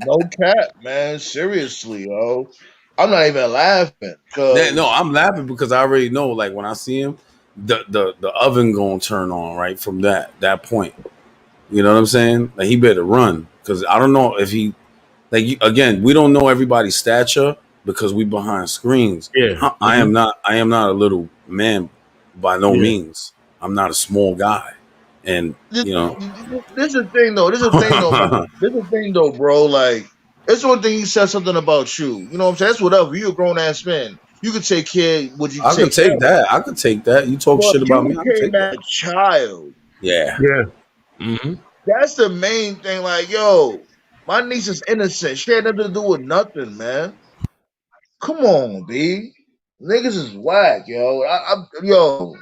no cap, man. Seriously, yo. I'm not even laughing No, because I'm laughing because I already know. Like when I see him, the oven gonna turn on right from that point. You know what I'm saying? Like he better run because I don't know if he again. We don't know everybody's stature because we behind screens. Yeah. I am not. I am not a little man by no Yeah. means. I'm not a small guy, and this, this is the thing though. This is the thing though, man. I This is the thing though, bro. Like, it's one thing he said something about you. You know what I'm saying? That's whatever. You a grown ass man. You can take care of what you could take care take of. that. I could take that. You talk But shit about me. you I could became take that. that child. Yeah. Yeah. Mm-hmm. That's the main thing. Like, yo, my niece is innocent. She had nothing to do with nothing, man. Come on, B. Niggas is whack, yo. Yo.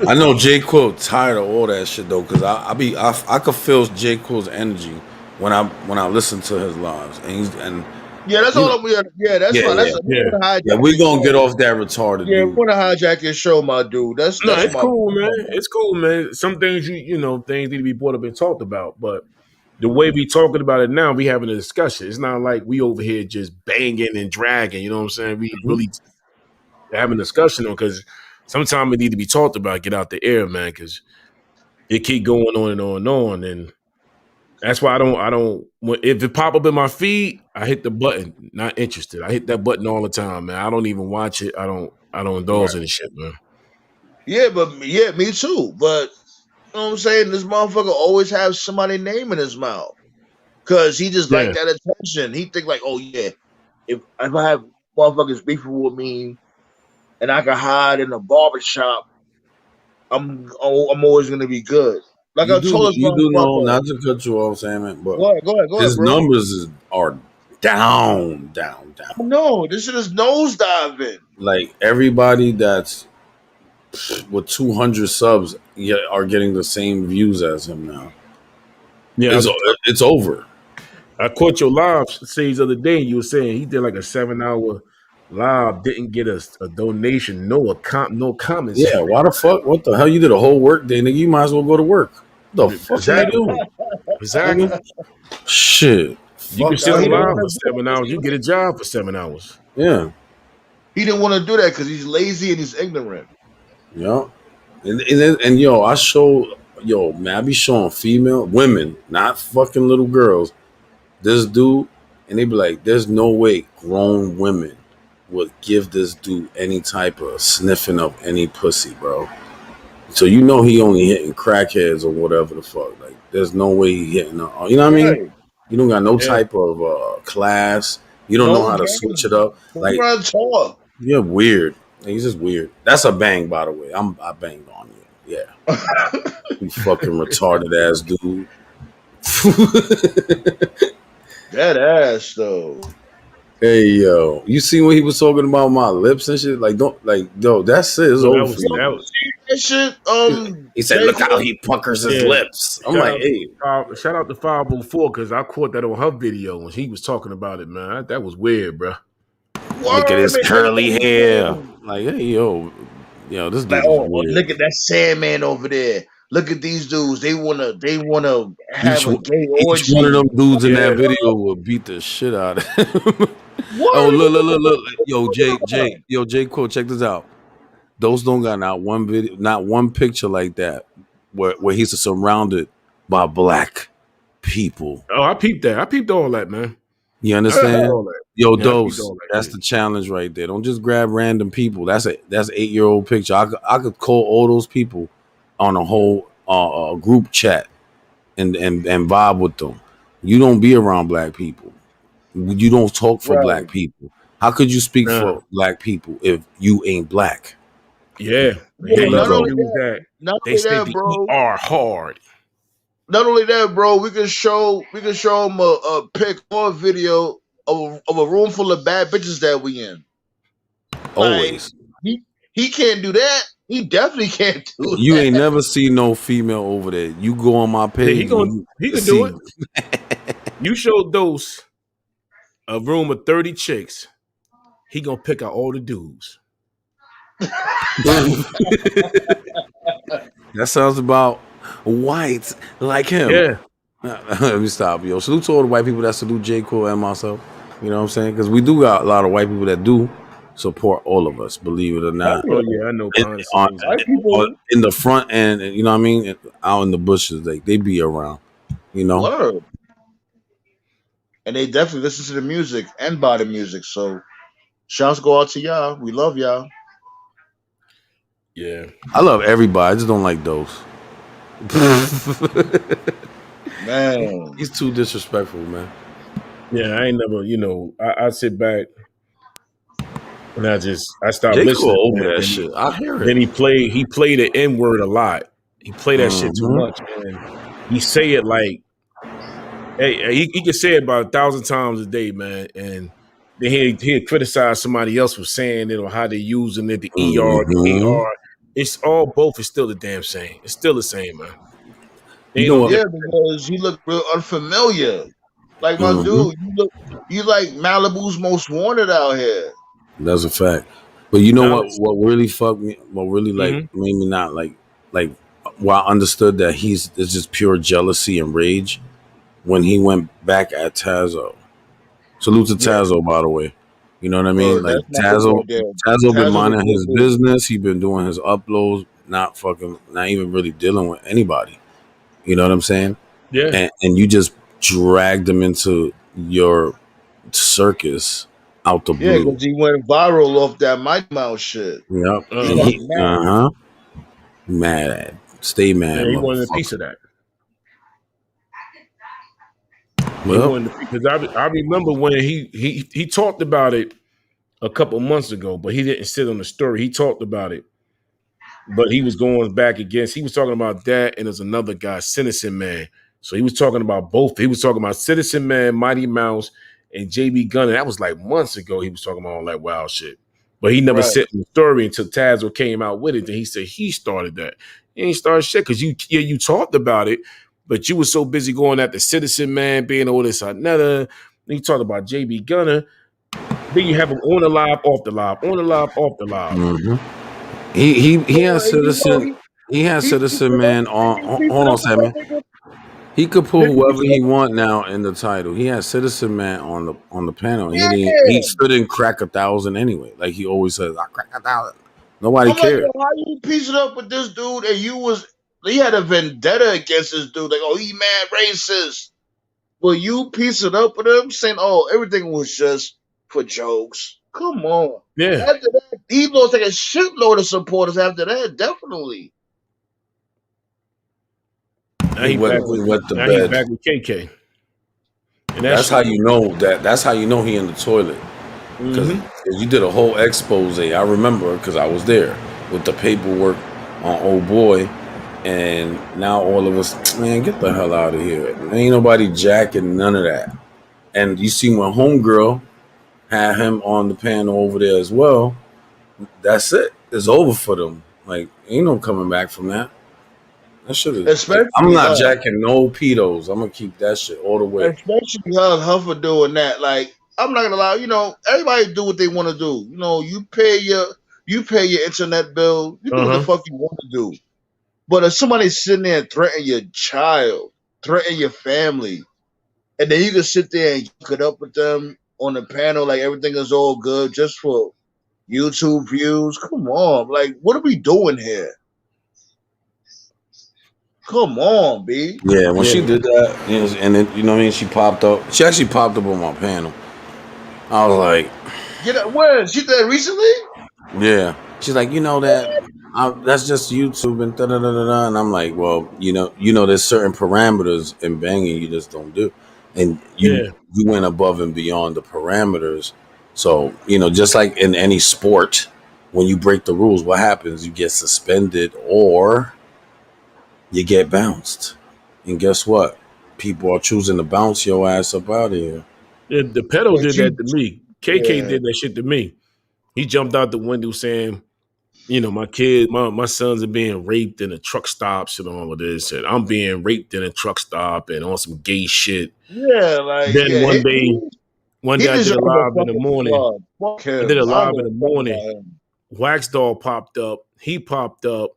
I know J. Quill tired of all that shit though, cause I could feel J. Quill's energy when I listen to his lives, Yeah, that's all you, I'm. Yeah, that's yeah, fine. yeah, We want to yeah. hijack We your gonna get show. off that retarded Yeah, we dude. want to hijack your show, my dude. No, That's it's my. cool, man. It's cool, man. Some things things need to be brought up and talked about, but the way we talking about it now, we having a discussion. It's not like we over here just banging and dragging. You know what I'm saying? We Mhm. really having a discussion on because sometimes it need to be talked about, get out the air, man. Because it keep going on and on and on, and that's why I don't. If it pop up in my feed, I hit the button. Not interested. I hit that button all the time, man. I don't even watch it. I don't indulge Right. in the shit, man. Yeah, but yeah, me too. But you know what I'm saying? This motherfucker always has somebody's name in his mouth because he just like Yeah, that attention. He think like, oh yeah, if I have motherfuckers beefing with me and I can hide in a barber shop, I'm always gonna be good. Like I told this You do know motherfucker. not to cut you off, Sam, but Go ahead, his bro. numbers are down, down, down. No, this shit is nosediving. Like everybody that's with 200 subs are getting the same views as him now. yeah. It's it's over. I caught your live stage the other day. You were saying he did like a 7 hour live, didn't get a donation, no comments. Yeah, why the fuck? What the hell? You did a whole work day, nigga. You might as well go to work. What the fuck are you Exactly, doing, exactly. nigga? Shit. You can Fuck sit No, out he on of didn't live here. for want to do 7 hours. You that. get a job for 7 hours. Yeah, He didn't want to do that because he's lazy and he's ignorant. yeah. And yo, man, I be showing female women, not fucking little girls. This dude, and they be like, "There's no way grown women would give this dude any type of sniffing of any pussy, bro." So he only hitting crackheads or whatever the fuck. Like, there's no way he hitting. You know what I mean? Right. You don't got no Yeah. type of class. You don't know No how to switch it game. up. Don't Like, try to talk. you're weird. Like, he's just weird. That's a bang, by the way. I banged on you. Yeah, you fucking retarded ass dude. That ass though. Hey yo, you see when he was talking about my lips and shit? Like, don't like, yo, that's it. It's No, over for Yo, you. that you was see that shit? He said, J. "Look how Cole. he puckers his yeah. lips." I'm like, hey, Shout out to 504 because I caught that on her video when he was talking about it, man. That was weird, bro. look at Word, his man. curly hair. Everything. Like, hey yo, this Like, dude is weird. look at that Sandman over there. Look at these dudes. They wanna Each have a gay each one of orgy. them dudes in Yeah. that video will beat the shit out of him. Oh, What? look. Yo, Jay Cole, check this out. Those don't got not one video, not one picture like that where he's surrounded by black people. Oh, I peeped that. I peeped all that, man. You I peeped understand? all that. Yo, Yeah, I peeped Dose, all that. that's Yeah. the challenge right there. Don't just grab random people. That's 8-year-old picture. I could call all those people on a whole group chat and vibe with them. You don't be around black people. You don't talk for black Right. people. How could you speak Nah. for black people if you ain't black? Yeah. And There here Well, you you not go. only go. Use that, that. not They only said that, the bro. ER hard. Not only that, bro. We can show them a pic or a video of a room full of bad bitches that we in. Like Always. he can't do that. He definitely can't do You ain't that. never see no female over there. You go on my Yeah, page and he you can do see. it. You show Dose a room of 30 chicks, he gonna pick out all the dudes. That sounds about white like him. Yeah. Let me stop, yo. Salute to all the white people that salute J. Cole and myself. You know what I'm saying? Because we do got a lot of white people that do support all of us, believe it or not. Oh yeah, I know In, behind the on, scenes. White people, in the front end, you know what I mean? Out in the bushes, they be around, you know? word, and they definitely listen to the music and buy the music. So shouts go out to y'all. We love y'all, Yeah. I love everybody. I just don't like those. man. He's too disrespectful, man. Yeah, I ain't never, I sit back and I stopped J. listening, Cole over man. that shit. I hear it. Then he played the N word a lot. He played that shit too Mm-hmm. much, man. He say it like, hey, he could say it about 1,000 times a day, man. And then he'd criticize somebody else for saying it or how they using it, the ER, the Mm-hmm. AR. It's all both is still the damn same. It's still the same, man. There You ain't know no what? Yeah, difference. because he looked real unfamiliar. Like my Mm-hmm. dude, you like Malibu's most wanted out here. That's a fact. But you know Now what? it's What really fucked me? What really like mhm. made me not like. Well, I understood that it's just pure jealousy and rage when he went back at Tazo. Salute to Yeah, Tazo, by the way. You know what I mean? Like that's my nigga right there. Tazo been Taz's a minding good his dude. business. He been doing his uploads, not even really dealing with anybody. You know what I'm saying? Yeah. And you just dragged him into your circus out the Yeah, blue. because he went viral off that Mighty Mouse shit. Yep. He And got Uh-huh. he, mad. mad. Stay Yeah, mad, he wanted a piece motherfucker. of that. He Well, wanted to, because I remember when he talked about it a couple months ago, but he didn't sit on the story. He talked about it, but he was going back against. He was talking about that, and there's another guy, Citizen Man. So he was talking about both. He was talking about Citizen Man, Mighty Mouse, and JB Gunn. And that was like months ago. He was talking about all that wild shit. But he never Right. said in the story until Tazzo came out with it. Then he said he started that. He ain't started shit because you talked about it, but you were so busy going at the Citizen Man being all this another. Then you talked about JB Gunner. Then you have him on the live, off the live, on the live, off the live. hmm he Well, has and you know, citizen. He has he pieced citizen it up. man on. He pieced Hold it on, up with that Simon. nigga. He could put Did he piece whoever it he up? want now in the title. He has citizen man on the panel. He didn't. He Yeah. still didn't crack 1,000 anyway. Like he always says, I crack 1,000. Nobody I'm like, yo, cared. how you piece it up with this dude and he had a vendetta against this dude, like, oh, he mad racist. But you piece it up with him saying, oh, everything was just for jokes. Come on. Yeah. After that, he lost like a shitload of supporters after that, definitely. Now He he wet. back Man. with He wet the now he bed. back with KK. And that That's shit how was you know that. That's how you know he in the toilet. Because mm-hmm. you did a whole expose. I remember because I was there with the paperwork on old boy, and now all of us, man, get the hell out of here. Ain't nobody jacking none of that. And you see when homegirl had him on the panel over there as well. That's it. It's over for them. Like ain't no coming back from that. That shit is like I'm Especially not jacking no pedos. I'm gonna keep that shit all the way. especially her for doing that. Like, I'm not gonna lie, everybody do what they want to do. You pay your internet bill, you do what the Uh-huh. fuck you want to do. But if somebody's sitting there and threaten your child, threaten your family, and then you can sit there and yuck it up with them on the panel like everything is all good just for YouTube views. Come on. Like, what are we doing here? Come on, B. Yeah, when she Yeah, did that, and then you know what I mean, she popped up. She actually popped up on my panel. I was like, Get up. Where? She did that recently? yeah. She's like, that that's just YouTube and da da da da da. And I'm like, well, there's certain parameters in banging you just don't do, and you yeah. you went above and beyond the parameters. So just like in any sport, when you break the rules, what happens? You get suspended or you get bounced. And guess what? People are choosing to bounce your ass up out of here. The pedo But did that to me. KK yeah. did that shit to me. He jumped out the window saying, my kid, my sons are being raped in a truck stops and all of this, and I'm being raped in a truck stop and on some gay shit. Yeah, like, Then yeah. one He day I did a deserves a live in the fucking morning. club. Fuck I did a him. I don't live give in a the fuck morning. about him. Wax Doll popped up. He popped up.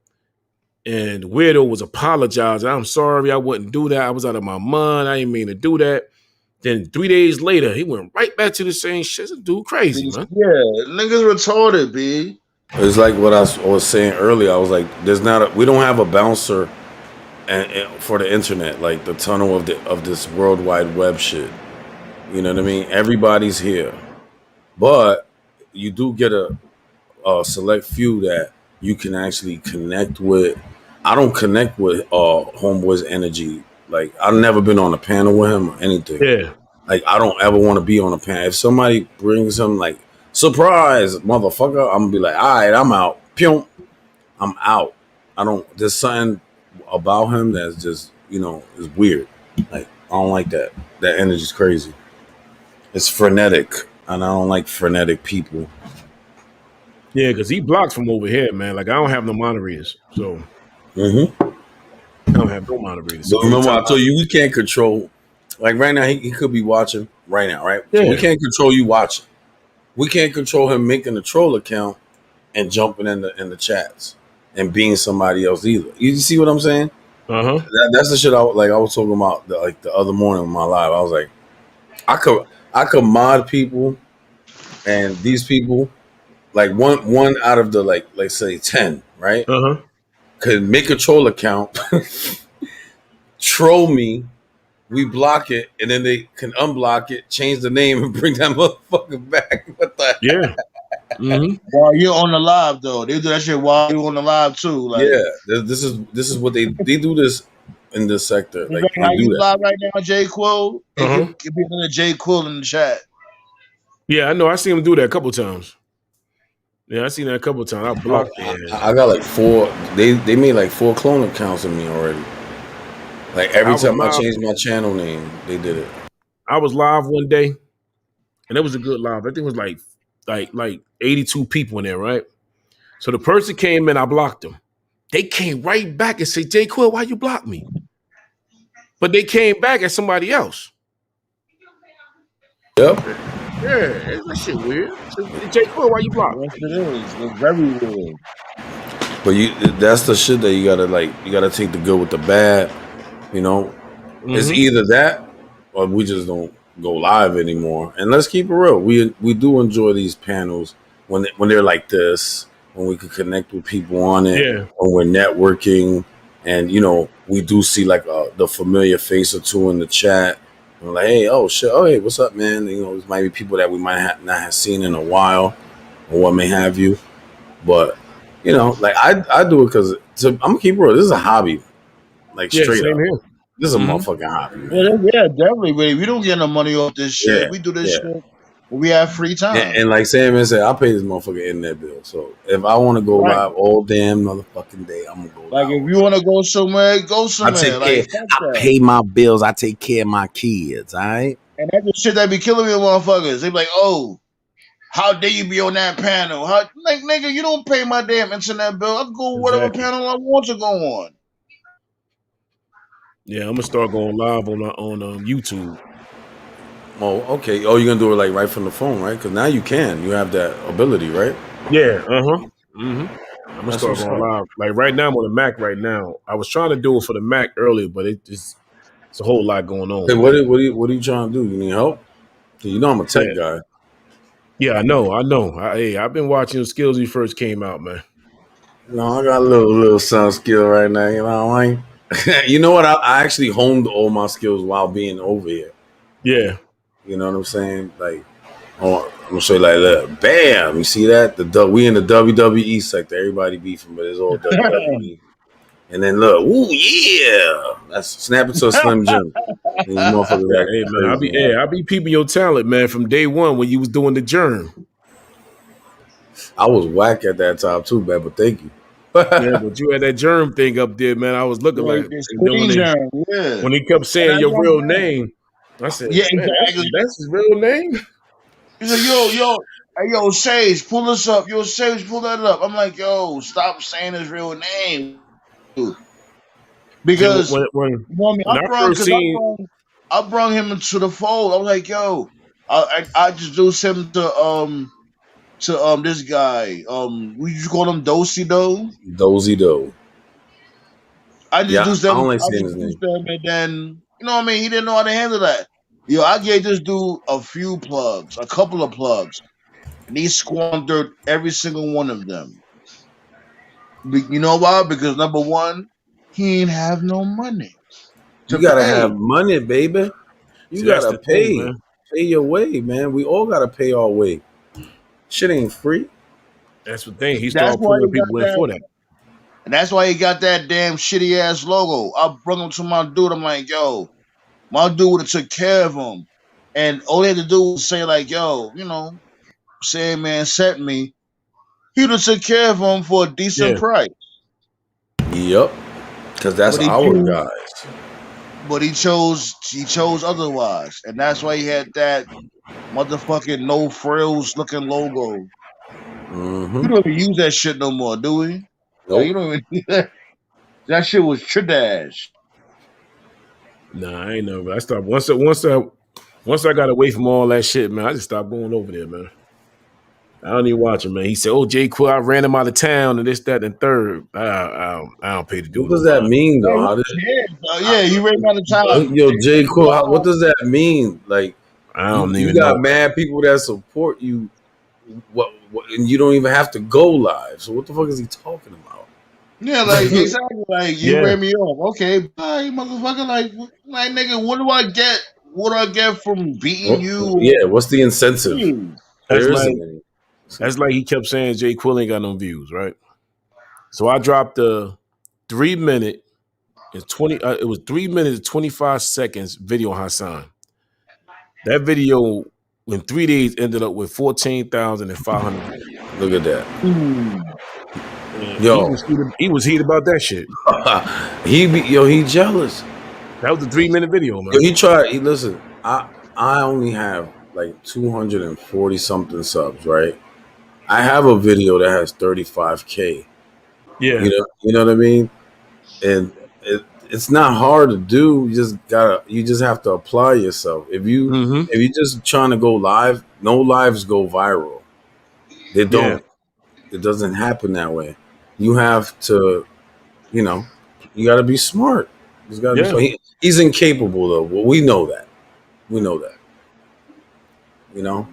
And Weirdo was apologizing. I'm sorry, I wouldn't do that. I was out of my mind. I didn't mean to do that. Then 3 days later, he went right back to the same shit. This dude crazy, man. Yeah, niggas retarded, B. It's like what I was saying earlier. I was like, we don't have a bouncer for the internet, like the tunnel of this World Wide Web shit. You know what I mean? Everybody's here, but you do get a select few that you can actually connect with. I don't connect with Homeboy's energy. Like I've never been on a panel with him or anything. Yeah. Like I don't ever want to be on a panel. If somebody brings him like surprise, motherfucker, I'm gonna be like, all right, I'm out. Pew, I'm out. I don't. There's something about him that's just is weird. Like I don't like that. That energy's crazy. It's frenetic, and I don't like frenetic people. Yeah, because he blocks from over here, man. Like, I don't have no moderators. So, Mm-hmm. I don't have no moderators. But So, remember, anytime I told you we can't control. Like right now, he could be watching right now, right? So we yeah. can't control you watching. We can't control him making a troll account and jumping in the chats and being somebody else either. You see what I'm saying? Uh-huh. That's the shit I was talking about the other morning in my live. I was like, I could mod people and these people like one out of the like let's say 10, right? Uh-huh. Could make a troll account, troll me, we block it, and then they can unblock it, change the name, and bring that motherfucker back. What the heck? Yeah. Mm-hmm. While you're on the live, though, they do that shit while you're on the live too. Like, Yeah, this is what they do this in this sector. you know Like they how do you that. live right now, J Quill? It Uh-huh. could be another J Quill in the chat. Yeah, I know. I seen him do that a couple times. Yeah, I seen that a couple times. I Oh, blocked their ass. I got like 4. They made like 4 clone accounts of me already. Like I every was time I live. changed my channel name, they did it. I was live one day, and it was a good live. I think it was like 82 people in there, right? So the person came in, I blocked them. They came right back and said, J. Quill, why you block me? But they came back as somebody else. Yep. Yeah, it's that shit weird. So, J. Quill, why you block Yes, me? it is. It's very weird. But that's the shit that you gotta take the good with the bad. You know, it's Mm-hmm. either that or we just don't go live anymore. And let's keep it real. We do enjoy these panels when they're like this, when we can connect with people on it, Yeah. when we're networking, and we do see like the familiar face or two in the chat. And we're like, hey, oh shit, oh hey, what's up, man? This might be people that we might not have seen in a while, or what may have you. But like I do it because I'm gonna keep it real. This is a hobby, like Yeah, straight same up. here. This is a Mm-hmm. motherfucking hobby, Yeah, man. yeah, definitely. But we don't get no money off this Yeah, shit. We do this yeah. shit when we have free time. And like Sam said, I pay this motherfucker internet bill. So if I want to go Right. live all damn motherfucking day, I'm gonna go Like, live. if you want to go somewhere, go I somewhere. take care. Like, fuck I that. pay my bills. I take care of my kids. All right. And that's the shit that be killing me, motherfuckers. They be like, oh, how dare you be on that panel? Like, nigga, you don't pay my damn internet bill. I go whatever Exactly. panel I want to go on. Yeah, I'm gonna start going live on YouTube. Oh, okay. Oh, you're gonna do it like right from the phone, right? Because now you can. You have that ability, right? Yeah, uh-huh. Mm-hmm. I'm gonna That's start what's going up. live. Like right now, I'm on the Mac right now. I was trying to do it for the Mac earlier, but it's a whole lot going on. Hey, what are you trying to do? You need help? I'm a tech Yeah, guy. yeah, I know. I've been watching the skills he first came out, man. I got a little sound skill right now. You know what I mean? You know what? I actually honed all my skills while being over here. Yeah. You know what I'm saying? Like, oh, I'm gonna show you like, look, bam! You see that? We in the WWE sector. Everybody beefing, but it's all WWE. And then look, ooh yeah, that's snap it to a Slim Jim. And you motherfuckers Hey acting man, crazy. I be peeping your talent, man, from day one when you was doing the germ. I was whack at that time too, man. But thank you. Yeah, but you had that germ thing up there, man. I was looking like, the and then screen germ, yeah. when he kept And saying that's your what real I'm saying. name, I said, Yeah, man, exactly. that's his real name. He's like, hey, yo, Sage, pull this up. Yo, Sage, pull that up. I'm like, yo, stop saying his real name, dude. See, Because you know what I mean, when I first seen, I brung him into the fold. I was like, yo, I introduced him to this guy. We you call him Dosey though. Dozy Do. I Yeah, introduced I them. don't like I saying his introduced name. them, and then you know what I mean. He didn't know how to handle that. Yo, I gave this dude a few plugs, a couple of plugs, and he squandered every single one of them. You know why? Because number one, he ain't have no money to You gotta pay. have money, baby. You see, that's gotta the thing, pay. man. Pay your way, man. We all gotta pay our way. Shit ain't free. That's the thing. He That's started why pulling he got people in that, for that. and that's why he got that damn shitty ass logo. I brought him to my dude. I'm like, yo, my dude would have took care of him, and all he had to do was say like, yo, you know, man sent me. He would have took care of him for a decent Yeah, price. Yep. Cause that's But he our chose, guys. he chose otherwise, and that's why he had that motherfucking no frills looking logo. Mm-hmm. We don't even use that shit no more, do we? Like Nope. you don't even. That shit was trash. nah, I ain't never. I stopped once I got away from all that shit, man. I just stopped going over there, man. I don't even watch him, man. He said, "Oh, Jay Quill, I ran him out of town and this, that, and third. I don't pay the What dude no does that mind. mean Hey, though? who How did cares? I, Yeah, he ran out of town. yo J. Cole, what does that mean? Like I you don't you even got know. mad people that support you what and you don't even have to go live. So what the fuck is he talking about? Yeah, like exactly. Like you Yeah, ran me off. Okay, bye, motherfucker. Like nigga, what do I get? What do I get from beating you? Yeah, what's the incentive? Please. that's There like isn't any. that's like he kept saying Jay Quill ain't got no views, right? So I dropped a 3 minute and 20. It was 3 minutes and 25 seconds video on Hassan. That video in 3 days ended up with 14,500 views. Look at that. Hmm. And Yo, he was heated about that shit. he jealous. That was a 3 minute video, Yo, man. he tried. He listen. I only have like 240 something subs, right? I have a video that has 35K. Yeah, You know what I mean? And it's not hard to do. You just have to apply yourself. hmm, If you just trying to go live, no lives go viral. They yeah, don't. It doesn't happen that way. You have to, you know, you got to be smart. He's got to be yeah, smart. He's incapable though. Well, we know that. We know that. You know,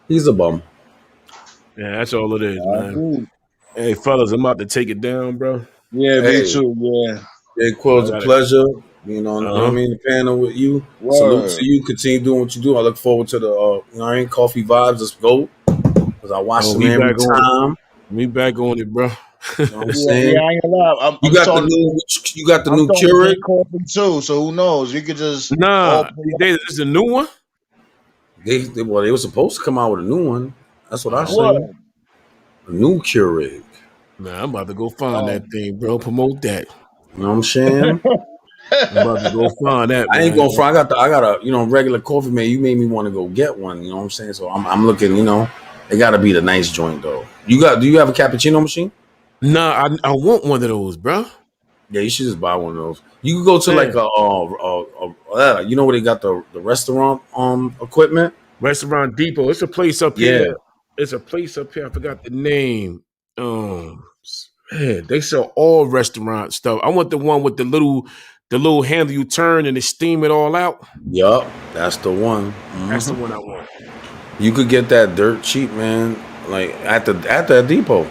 he's a bum. yeah. That's all it is, I man. agree. Hey, fellas, I'm about to take it down, bro. Yeah, me Hey, too. Yeah. Jay Quill's I a got it. pleasure. You know what I Uh huh. mean? The panel with you. Salute Word. to you. Continue doing what you do. I look forward to the coffee vibes. Let's go. Because I watch Oh, them we every back on it. time. We back on it, bro. You know what I'm Yeah, yeah. saying? I ain't gonna lie. You got the new I'm starting to Keurig. drink coffee too. So who knows? You could just all Nah, pull these up. days this is a new one. They were supposed to come out with a new one. That's what I Oh, What? say. A new Keurig. man, I'm about to go find Oh. that thing, bro. Promote that. You know what I'm saying? I'm about to go find that, I ain't man. going for. I got a regular coffee man. You made me want to go get one. You know what I'm saying? So I'm looking. It got to be the nice joint though. Do you have a cappuccino machine? Nah, I want one of those, bro. Yeah, you should just buy one of those. You could go to like Man, you know where they got the restaurant equipment. Restaurant Depot. It's a place up Yeah, here. It's a place up here. I forgot the name. Man, they sell all restaurant stuff. I want the one with the little handle you turn and they steam it all out. yup, that's the one. That's the Hmm. one I want. You could get that dirt cheap, man. Like at that depot,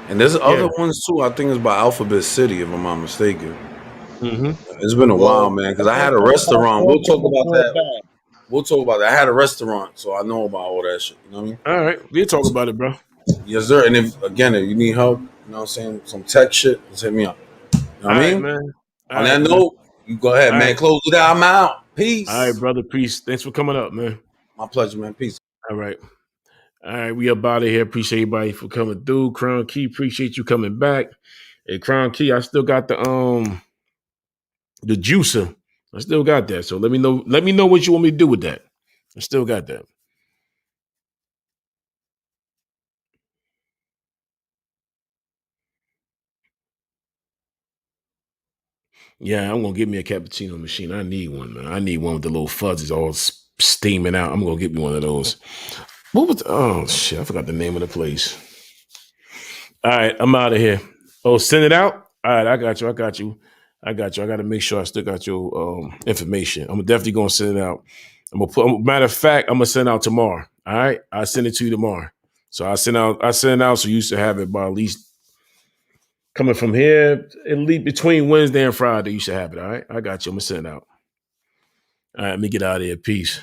and there's Yeah. other ones too. I think it's by Alphabet City, if I'm not mistaken. Mm-hmm. It's been a while, Well, man, because let's I not had a talk about restaurant. We'll talking talk about before that. that. We'll talk about that. I had a restaurant, so I know about all that shit. You know what I mean? All right, we'll talk about it, bro. Yes, sir. And if you need help, you know what I'm saying, some tech shit, just hit me up. You know All what I right, mean? man. All On right, that man. note, you go ahead, All man. right. Close it out. I'm out. All right, Peace. brother. Peace. Thanks for coming up, man. My pleasure, man. Peace. All right. All right, we up out of here. Appreciate everybody for coming through. Crown Key, appreciate you coming back. Hey, Crown Key, I still got the juicer. I still got that. So let me know. Let me know what you want me to do with that. I still got that. Yeah, I'm gonna get me a cappuccino machine. I need one, man. I need one with the little fuzzies all steaming out. I'm gonna get me one of those. What was? Oh shit! I forgot the name of the place. All right, I'm out of here. Oh, send it out. All right, I got you. I got you. I got you. I got to make sure I still got your information. I'm definitely gonna send it out. I'm gonna put. Matter of fact, I'm gonna send it out tomorrow. All right, I'll send it to you tomorrow. So I send out. I send it out so you used to have it by at least coming from here. At least between Wednesday and Friday, you should have it. All right, I got you. I'm gonna send it out. All right, let me get out of here. Peace.